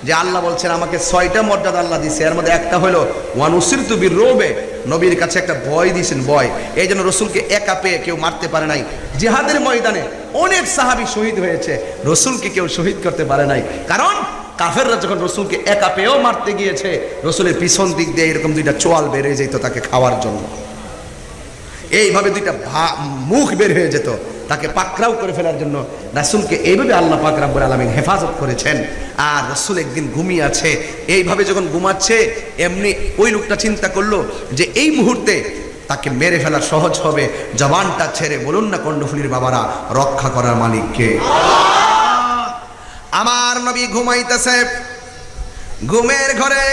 যে আল্লাহ বলছেন আমাকে 6টা মর্যাদা আল্লাহ দিয়েছে, এর মধ্যে একটা হলো ওয়ানুসিরতু বিররুবে, নবীর কাছে একটা ভয় দিয়েছেন, ভয়। এই জন্য রাসূলকে একা পেয়ে কেউ মারতে পারে নাই। জিহাদের ময়দানে অনেক সাহাবী শহীদ হয়েছে, রাসূলকে কেউ শহীদ করতে পারে নাই, কারণ কাফেররা যখন রাসূলকে একা পেয়েও মারতে গিয়েছে রাসূলের পিছন দিক দিয়ে এরকম দুইটা চোয়াল বের হয়ে যেত তাকে খাওয়ার জন্য, এইভাবে দুইটা মুখ বের হয়ে যেত তাকে পাকড়াও করে ফেলার জন্য। রাসূলকে এইভাবে আল্লাহ পাক রব্বুল আলামিন হেফাজত করেছেন। আর রাসূল একদিন ঘুমিয়ে আছে, এইভাবে যখন ঘুমাচ্ছে এমনি ওই লোকটা চিন্তা করলো যে এই মুহূর্তে তাকে মেরে ফেলা সহজ হবে, জবানটা ছেড়ে বলুন না কর্ণফুলীর বাবারা রক্ষা করার মালিক কে? আমার নবী ঘুমাইতেছে, ঘুমের ঘরে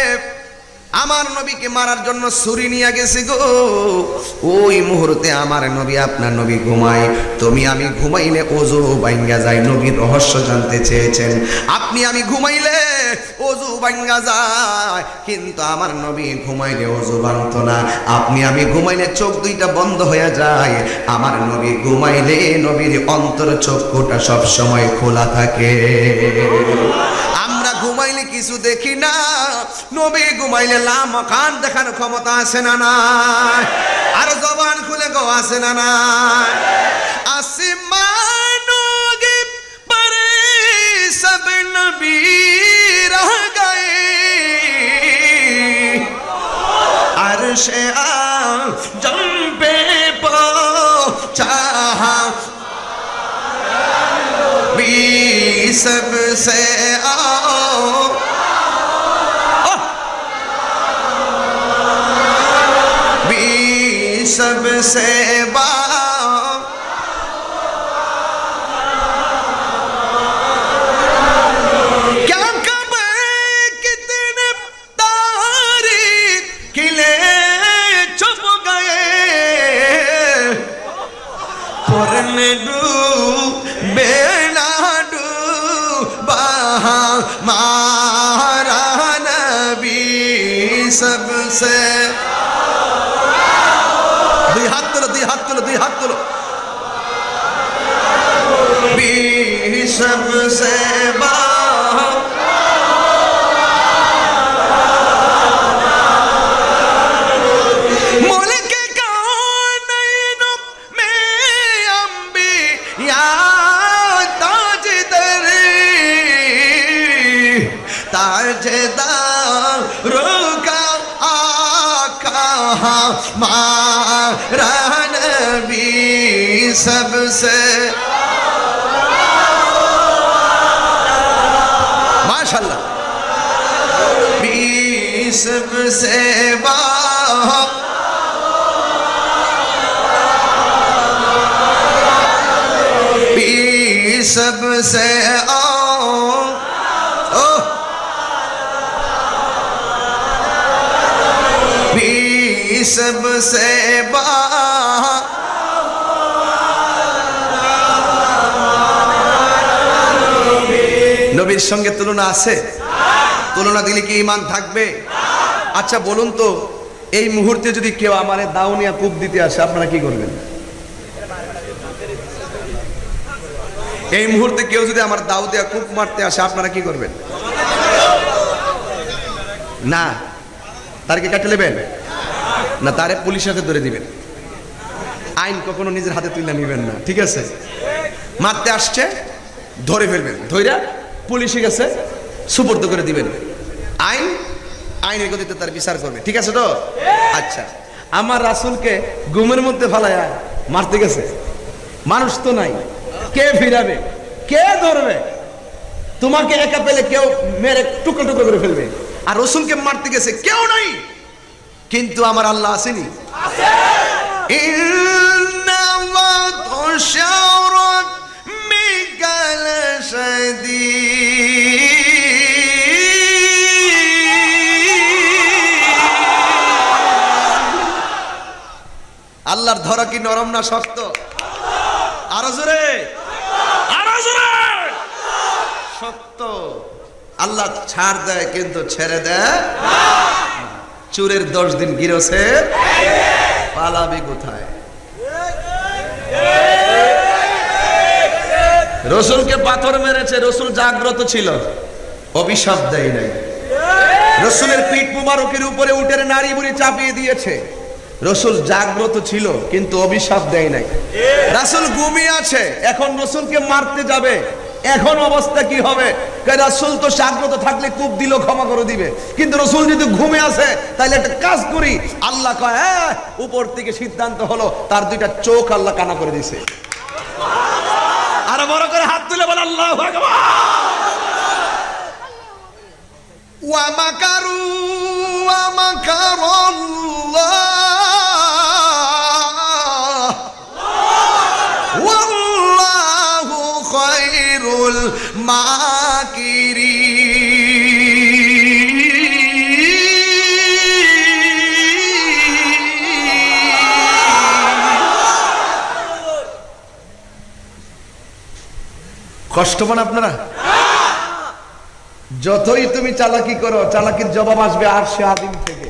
আমার নবীকে মারার জন্য ছুরি নিয়ে গেছে গো। ওই মুহূর্তে আমার নবী, আপনার নবী ঘুমায়, তুমি আমি ঘুমাইলে ওযু ভাঙ্গা যায়। নবীর রহস্য জানতে চেয়েছেন, আপনি আমি ঘুমাইলে ওযু ভাঙ্গা যায়, কিন্তু আমার নবী ঘুমাইলে ওযু ভাঙতো না। আপনি আমি ঘুমাইলে চোখ দুইটা বন্ধ হয়ে যায়, আমার নবী ঘুমাইলে নবীর অন্তর চক্ষুটা সব সময় খোলা থাকে। আমরা ঘুমাইলে কিছু দেখি না, নবী ঘুমাইলে লামাকান দেখার ক্ষমতা আছে না নাই? আর জবান খুলে গো আছে না নাই? আসমানোগে পরে সব নবী রহ গয়ে, আরশে আজম পে পৌঁছা भी सबसे आओ, भी सबसे बाओ, क्या खबर कितने तारीख खिले छुप गए, पुरने डूबे मारा नबी सबसे। दुई हाथ तुलो, दुई हाथ तुलो, दुई हाथ तुलो। भी सबसे मुल्क कौनैन में अंबिया ताजदारों का आका हमारा नबी सबसे। सबसे भी सबसे भी सबसे নবীর সঙ্গে তুলনা আছে? তুলনা দিলে কি ঈমান থাকবে? আচ্ছা বলুন তো, এই মুহূর্তে যদি কেউ আমারে দাউনিয়া কূপ দিতে আসে, আপনারা কি করবেন? এই মুহূর্তে কেউ যদি আমার দাউদিয়া কূপ মারতে আসে, আপনারা কি করবেন? না, তার কি কাটে নেবেন? না, তারে পুলিশের হাতে ধরে দিবেন। আইন কখনো নিজের হাতে তুলে নেবেন না, ঠিক আছে? মারতে আসছে, ধরে ফেলবেন, ধইরা পুলিশে গেছে সুপর্দ করে দিবেন। আইনের গতিতে তার বিচার করবে, ঠিক আছে তো? আচ্ছা, আমার রাসূলকে ঘুমের মধ্যে ফালায়া মারতে গেছে, মানুষ তো নাই, কে ফিরাবে, কে ধরবে? তোমাকে একা পেলে কেউ মেরে টুকরো টুকরো করে ফেলবে, আর রাসূলকে মারতে গেছে কেউ নাই, কিন্তু আমার আল্লাহ আসেনি। আল্লাহর ধরা কি নরম না শক্ত? আরো জোরে, আরো জোরে। শক্ত। আল্লাহ ছাড় দেয় কিন্তু ছেড়ে দেয় না। চুরের 10 দিন গিরছে, পালাবি কোথায়? রসুলকে পাথর মেরেছে, রসুল জাগ্রত ছিল, অভিশাপ দেয় নাই। রসুলের পিঠ মুবারকের উপরে উটের নাড়ি বুড়ি চাপিয়ে দিয়েছে, রসুল জাগ্রত ছিল কিন্তু অভিশাপ দেয় নাই। রাসূল ঘুমিয়ে আছে, এখন রসুলকে মারতে যাবে, এখন অবস্থা কি হবে? রাসূল তো জাগ্রত থাকলে কূপ দিল ক্ষমা করে দিবে, কিন্তু রসুল যদি ঘুমে আছে, তাহলে একটা কাজ করি। আল্লাহ কয়, উপর থেকে সিদ্ধান্ত হলো তার 2টা চোখ আল্লাহ কানা করে দিছে। আরো বড় করে হাত তুলে বল আল্লাহু আকবার। ওয়া মাকারু ওয়া মাকারাল্লাহ ওয়াল্লাহু খায়রুল মাকিরিন। কষ্ট পান আপনারা? যতই তুমি চালাকি করো, চালাকির জবাব আসবে আরশে আযীম থেকে।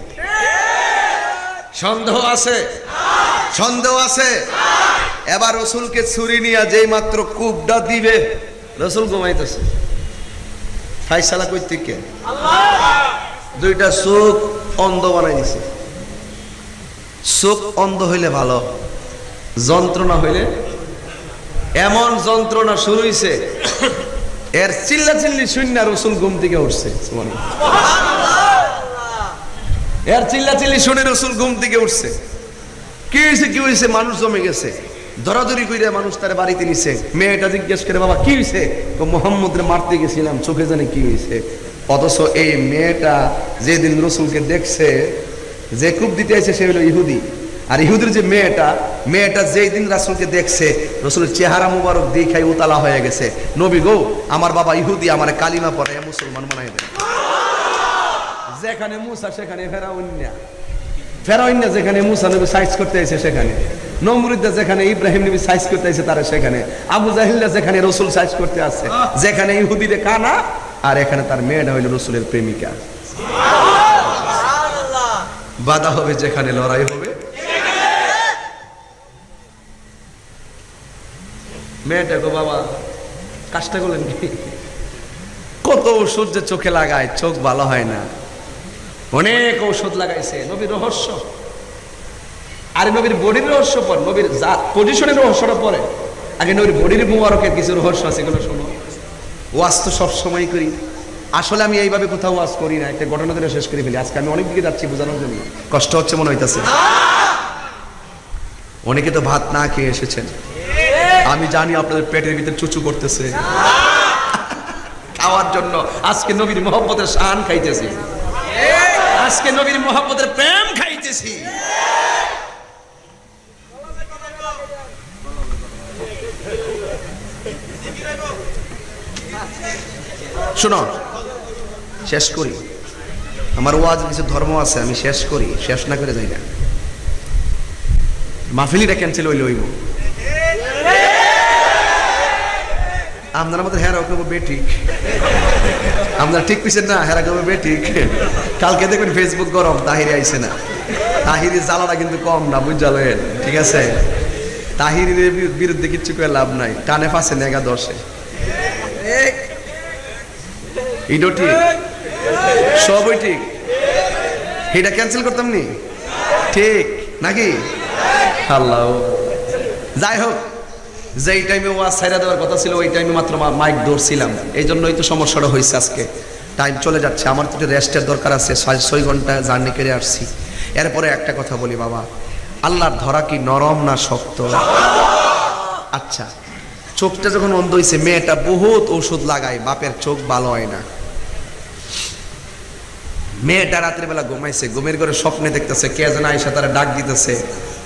সন্দেহ আছে? সন্দেহ আছে? এবার রসুলকে ছুরি নিয়ে যেই মাত্র কূপটা দিবে, রসুল ঘুমাইতেছে, ফাইসালা কই থেকে? আল্লাহ। 2টা চোখ অন্ধ বানাই দিছে। চোখ অন্ধ হইলে ভালো, যন্ত্রণা হইলে, এমন যন্ত্রণা শুরু হইছে, এর চিল্লা চিল্লি শুনে রসুল ঘুম থেকে উঠছে। এর চিল্লা চিল্লি শুনে রসুল ঘুম থেকে উঠছে। কি হয়েছে, কি হয়েছে? মানুষ জমে গেছে, ধরাধরি কইরা মানুষ তার বাড়িতে নিছে। মেয়েটা জিজ্ঞেস করে, বাবা কি হয়েছে? মোহাম্মদরে মারতে গেছিলাম, চোখে জানে কি হয়েছে। অথচ এই মেয়েটা যেদিন রসুলকে দেখছে, যে কূপ দিতে আছে সে হলো ইহুদি, আর ইহুদির যে মেয়েটা যেই দিন রাসূলকে দেখছে, রাসূলের চেহারা মুবারক দেখাই উতালা হয়ে গেছে। নবী গো, আমার বাবা ইহুদি, আমার কালিমা পড়ে মুসলমান বানাই দেন। যেখানে মুসা সেখানে ফেরাউন, যেখানে মুসা নবী সাইজ করতে এসে সেখানে, নমরুদা যেখানে ইব্রাহিম নবী সাইজ করতে এসে তারা সেখানে, আবু জাহিল্লা যেখানে রসুল সাইজ করতে আসছে, যেখানে ইহুদিরে কানা, আর এখানে তার মেয়েটা হইল রসুলের প্রেমিকা। বাধা হবে যেখানে, লড়াই হবে। মেয়েটা গো, বাবা কাজটা করলেন কি? কত ওষুধ যে চোখে লাগায়, চোখ ভালো হয় না, অনেক ঔষধ লাগাইছে। নবীর রহস্য, আরে নবীর বডির রহস্য পর, নবীর পজিশনের রহস্যটা পরে, আগে নবীর বডির মুবারকের কিছু রহস্য আছে, এগুলো শোনো। ওয়াজ তো সবসময় করি, আসলে আমি এইভাবে কোথাও ওয়াজ করি না, একটা ঘটনা ধরে শেষ করে ফেলি। আজকে আমি অনেক দিকে যাচ্ছি বোঝানোর জন্য, কষ্ট হচ্ছে মনে হইতেছে। অনেকে তো ভাত না খেয়ে এসেছেন, আমি জানি আপনাদের পেটের ভিতরে চুচু করতেছে, খাওয়ার জন্য আজকে নবীর মহব্বতের শান খাইতেছি। আজকে নবীর মোহাম্মদের প্রেম খাইতেছি। শোনো, শেষ করি। আমার ওয়াজ কিছু ধর্ম আছে, আমি শেষ করি, শেষ না করে যাই না। মাহফিলিটা ক্যান্সেল হইলে হইব। আপনার আমাদের হেরা কেবো বেঠিক, আপনার ঠিক পিছেন না, হেরা কেবো বেঠিক। কালকে দেখবেন ফেসবুক গরম, তাহিরি আইছে না। তাহিরি জ্বালাটা কিন্তু কম না, বুঝালেন? ঠিক আছে, তাহিরির বিরুদ্ধে কিচ্ছু করে লাভ নাই, টানে ফাঁসে নেগা দশে। এটাও ঠিক, সবই ঠিক। এটা ক্যান্সেল করতাম নি, ঠিক নাকি? আল্লাহ, যাই হোক, যেই টাইমে ওয়াজ ছাইরা দেওয়ার কথা ছিল ওই টাইমে মাত্র মাইক ধরছিলাম, এই জন্যই তো সমস্যাটা হয়েছে। আজকে টাইম চলে যাচ্ছে, আমার তো রেস্টের দরকার আছে। 6 ঘন্টা জার্নি করে আসছি। এরপরে একটা কথা বলি বাবা, আল্লাহর ধরা কি নরম না শক্ত? আচ্ছা, চোখটা যখন অন্ধ হয়েছে, মেয়েটা বহুত ওষুধ লাগায়, বাপের চোখ ভালো হয় না। মেয়েটা রাত্রে বেলা ঘুমাইছে, ঘুমের ঘরে স্বপ্নে দেখতেছে কে যেন আইসা তারা ডাক দিতেছে,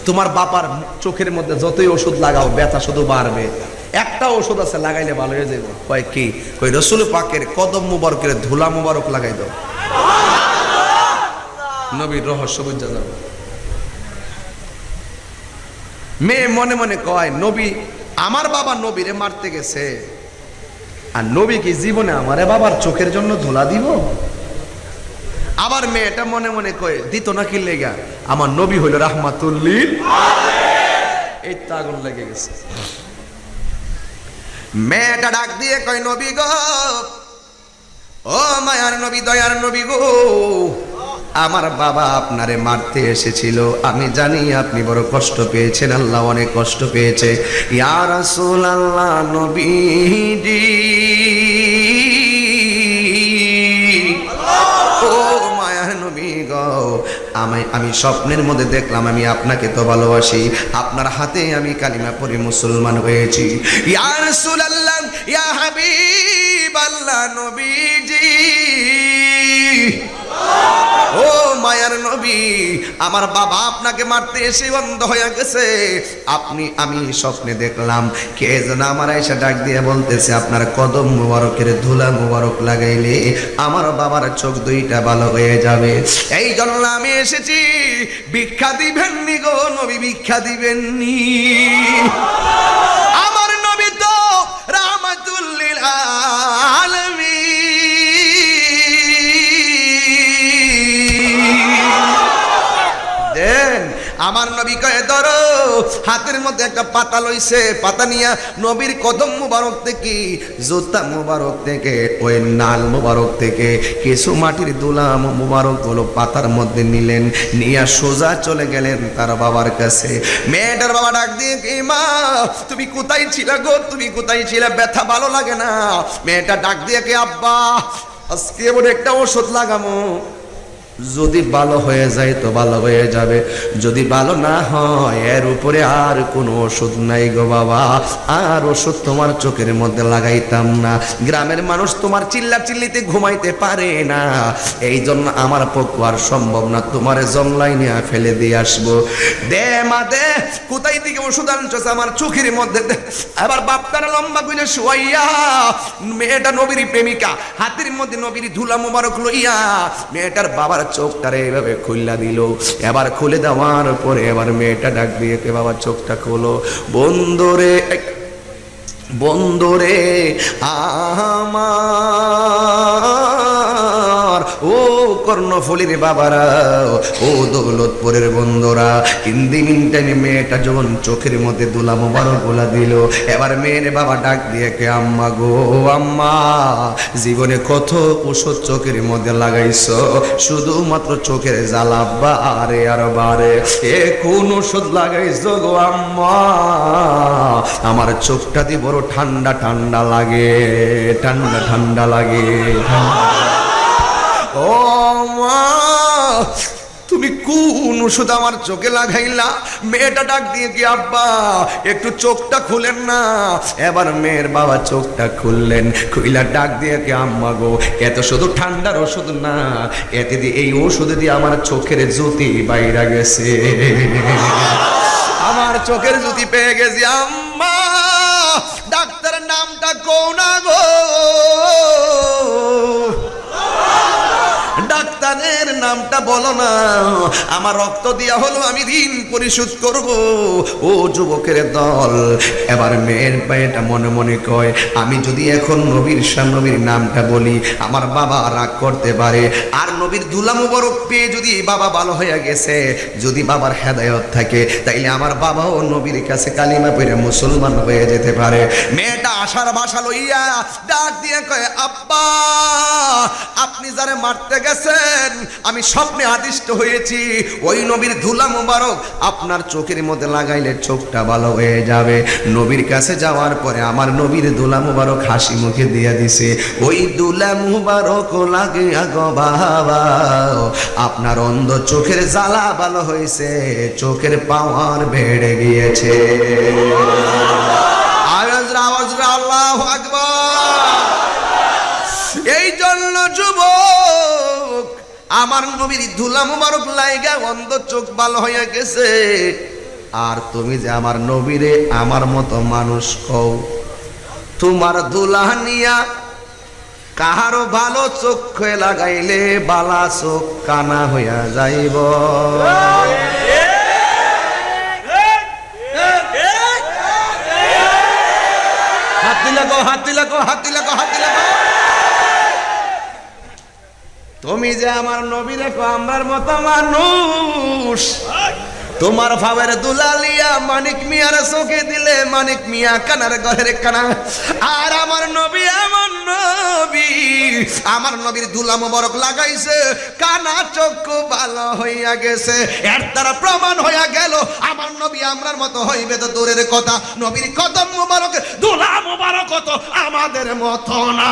তোমার বাবার চোখের মধ্যে যতই ওষুধ লাগাও ব্যথা শুধু বাড়বে, একটা ওষুধ আছে লাগাইলে ভালো হয়ে যাবে। কয় কি? কই রসুল পাকের কদম মুবারকের ধুলা মুবারক লাগাই দাও। নবীর রহস্য বুঝা যাবে। মেয়ে মনে মনে কয়, নবী, আমার বাবা নবীরে মারতে গেছে, আর নবী কি জীবনে আমারে বাবার চোখের জন্য ধুলা দিব? আবার মেয়েটা মনে মনে কয়, দিত না কি লেগা, আমার নবী হইল রাহমাতুল লিল আলামিন। এই তো আগুন লেগে গেছে। মেয়েটা ডাক দিয়ে কয়, নবী গো, ও মায়ার নবী, দয়ার নবী গো, আমার বাবা আপনারে মারতে এসেছিল, আমি জানি আপনি বড় কষ্ট পেয়েছেন, আল্লাহ অনেক কষ্ট পেয়েছে। ইয়া রাসূলুল্লাহ, নবীজি, ও মায়ার নবী গো, আমি স্বপ্নের মধ্যে দেখলাম আমি আপনাকে তো ভালোবাসি, আপনার হাতে আমি কালিমা পড়ে মুসলমান হয়েছি। ইয়া রাসূলুল্লাহ, ইয়া হাবিবাল্লাহ, নবীজি, ও মায়ার নবী, আমার বাবা আপনাকে মারতে এসে অন্ধ হয়ে গেছে, আমি স্বপ্নে দেখলাম কে যেন আমার এসে ডাক দিয়ে বলতেছে, আপনার কদম মুবারকের ধুলা মুবারক লাগাইলে আমার বাবার চোখ দুইটা ভালো হয়ে যাবে। এই জন্য আমি এসেছি, ভিক্ষা দিবেননি গো নবী, ভিক্ষা দিবেননি? আমার নবী তো রাহমাতুল লিল আলামিন। আমার নবী কয়ে ধরো, হাতের মধ্যে একটা পাতা লইছে, পাতা নিয়া নবীর কদম মুবারক থেকে, জুতা মুবারক থেকে, ওই নাল মুবারক থেকে কিছু মাটির দুলা মুবারক গুলো পাতার মধ্যে নিলেন, নিয়া সোজা চলে গেলেন তার বাবার কাছে। মেয়েটার বাবা ডাক দিয়ে, কি মা, তুমি কোথায় ছিলা গো, তুমি কোথায় ছিলা, ব্যথা ভালো লাগে না? মেয়েটা ডাক দিয়ে, কে আব্বা, আজকে এমন একটা ওষুধ লাগামো, যদি ভালো হয়ে যায় তো ভালো হয়ে যাবে, যদি ভালো না হয় এর উপরে আর কোনো ওষুধ নাই গো বাবা, আর ওষুধ তোমার চোখের মধ্যে লাগাইতাম না। গ্রামের মানুষ তোমার চিল্লা চিল্লিতে ঘুমাইতে পারে না, এই জন্য আমার পক্ষে আর সম্ভব না, তোমার জংলাই নিয়ে ফেলে দিয়ে আসবো। দে মা দে, কোথায় থেকে ওষুধ আনছস আমার চোখের মধ্যে দে। এবার বাপটারা লম্বা করে শুয়াইয়া, মেয়েটা নবীর প্রেমিকা, হাতের মধ্যে নবীর ধুলা মুবারক লইয়া মেয়েটার বাবার চোখটারে এভাবে খুললা দিল। এবার খুলে দেওয়ার পরে এবার মেয়েটা ডাক দিয়ে, বাবা চোখটা খোলো। বন্ধুরে, বন্ধুরে আমার, ও কর্ণফুলীর বাবারা, ও দৌলতপুরের বন্ধুরা, টাইমে মেয়েটা যখন চোখের মধ্যে দুলা মোবারক গোলা দিল, এবার মেয়ের বাবা ডাক দিয়ে, কে আম্মা গো, আম্মা, জীবনে কত ওষুধ চোখের মধ্যে লাগাইছো, শুধুমাত্র চোখের জ্বালা বারে আর বারে, এ কোন ওষুধ লাগাইছো গো আম্মা? আমার চোখটা দিয়ে বড় ঠান্ডা ঠান্ডা লাগে, ঠান্ডা ঠান্ডা লাগে। ও মা, তুমি কোন ওষুধ আমার চোখে লাগাইলা? মেয়েটা ডাক দিয়ে কি আব্বা একটু চোখটা খুলেন না। এবার মেয়ের বাবা চোখটা খুললেন, খুইলা ডাক দিয়ে কি আম্মা গো এত শুধু ঠান্ডার ওষুধ না, এতে দিয়ে এই ওষুধ দিয়ে আমার চোখের জ্যোতি বাইরা গেছে, আমার চোখের জ্যোতি পেয়ে গেছি। আম্মা ডাক্তারের নামটা কোনা গো, ডাক্তারের নামটা বলো না, আমার রক্ত দিয়া হলো আমি ঋণ পরিশোধ করব। ও যুবকের দল, এবার মেয়ের মেয়েটা মনে মনে কয় আমি যদি এখন নবীর নবীর নামটা বলি আমার বাবা রাগ করতে পারে, আর নবীর দুলা মুবারক পেয়ে যদি বাবা ভালো হয়ে গেছে, যদি বাবার হেদায়েত থাকে তাইলে আমার বাবাও নবীর কাছে কালিমা পড়ে মুসলমান হয়ে যেতে পারে। মেয়েটা আশার বাসা লইয়া ডাক দিয়ে কয় আব্বা আপনি যারে মারতে গেছেন আমি স্বপ্নে আদিষ্ট হয়েছি, ওই নবীর ধুলা মুবারক আপনার চোখের মধ্যে লাগাইলে চোখটা ভালো হয়ে যাবে। নবীর কাছে যাওয়ার পরে আমার নবীর ধুলা মুবারক হাসি মুখে দিয়ে দিছে, ওই ধুলা মুবারক লাগে গো বাবা আপনার অন্ধ চোখের জ্বালা ভালো হয়েছে, চোখের পাওয়ার বেড়ে গিয়েছে। আল্লাহু আকবার। এই জন্য যুবক আমার নবীর ধুলা মুবারক লাইগা অন্ধ চোখ ভালো হইয়া গেছে, আর তুমি যে আমার নবীরে আমার মতো মানুষ কও, তোমার ধুলা নিয়া কাহারো ভালো চোখে লাগাইলে বালা চোখ কানা হইয়া যাইব। হাতি লাগো হাতি লাগো হাতি লাগো হাতি লাগো। তুমি যে আমার নবীরে আমার মতো মানুষ, তোমার ভাবের দুলালিয়া মানিক মিয়ার চোখে দিলে মানিক মিয়া কানার ঘরের কানা, আর আমার নবী এমন নবী আমার নবীর দুলা মুবারক লাগাইছে কানা চক্ষু ভালো হইয়া গেছে। এর দ্বারা প্রমাণ হইয়া গেল আমার নবী আমরার মতো হইবে তো দূরের কথা, নবীর কদম মুবারক দুলা মুবারক তো আমাদের মতো না।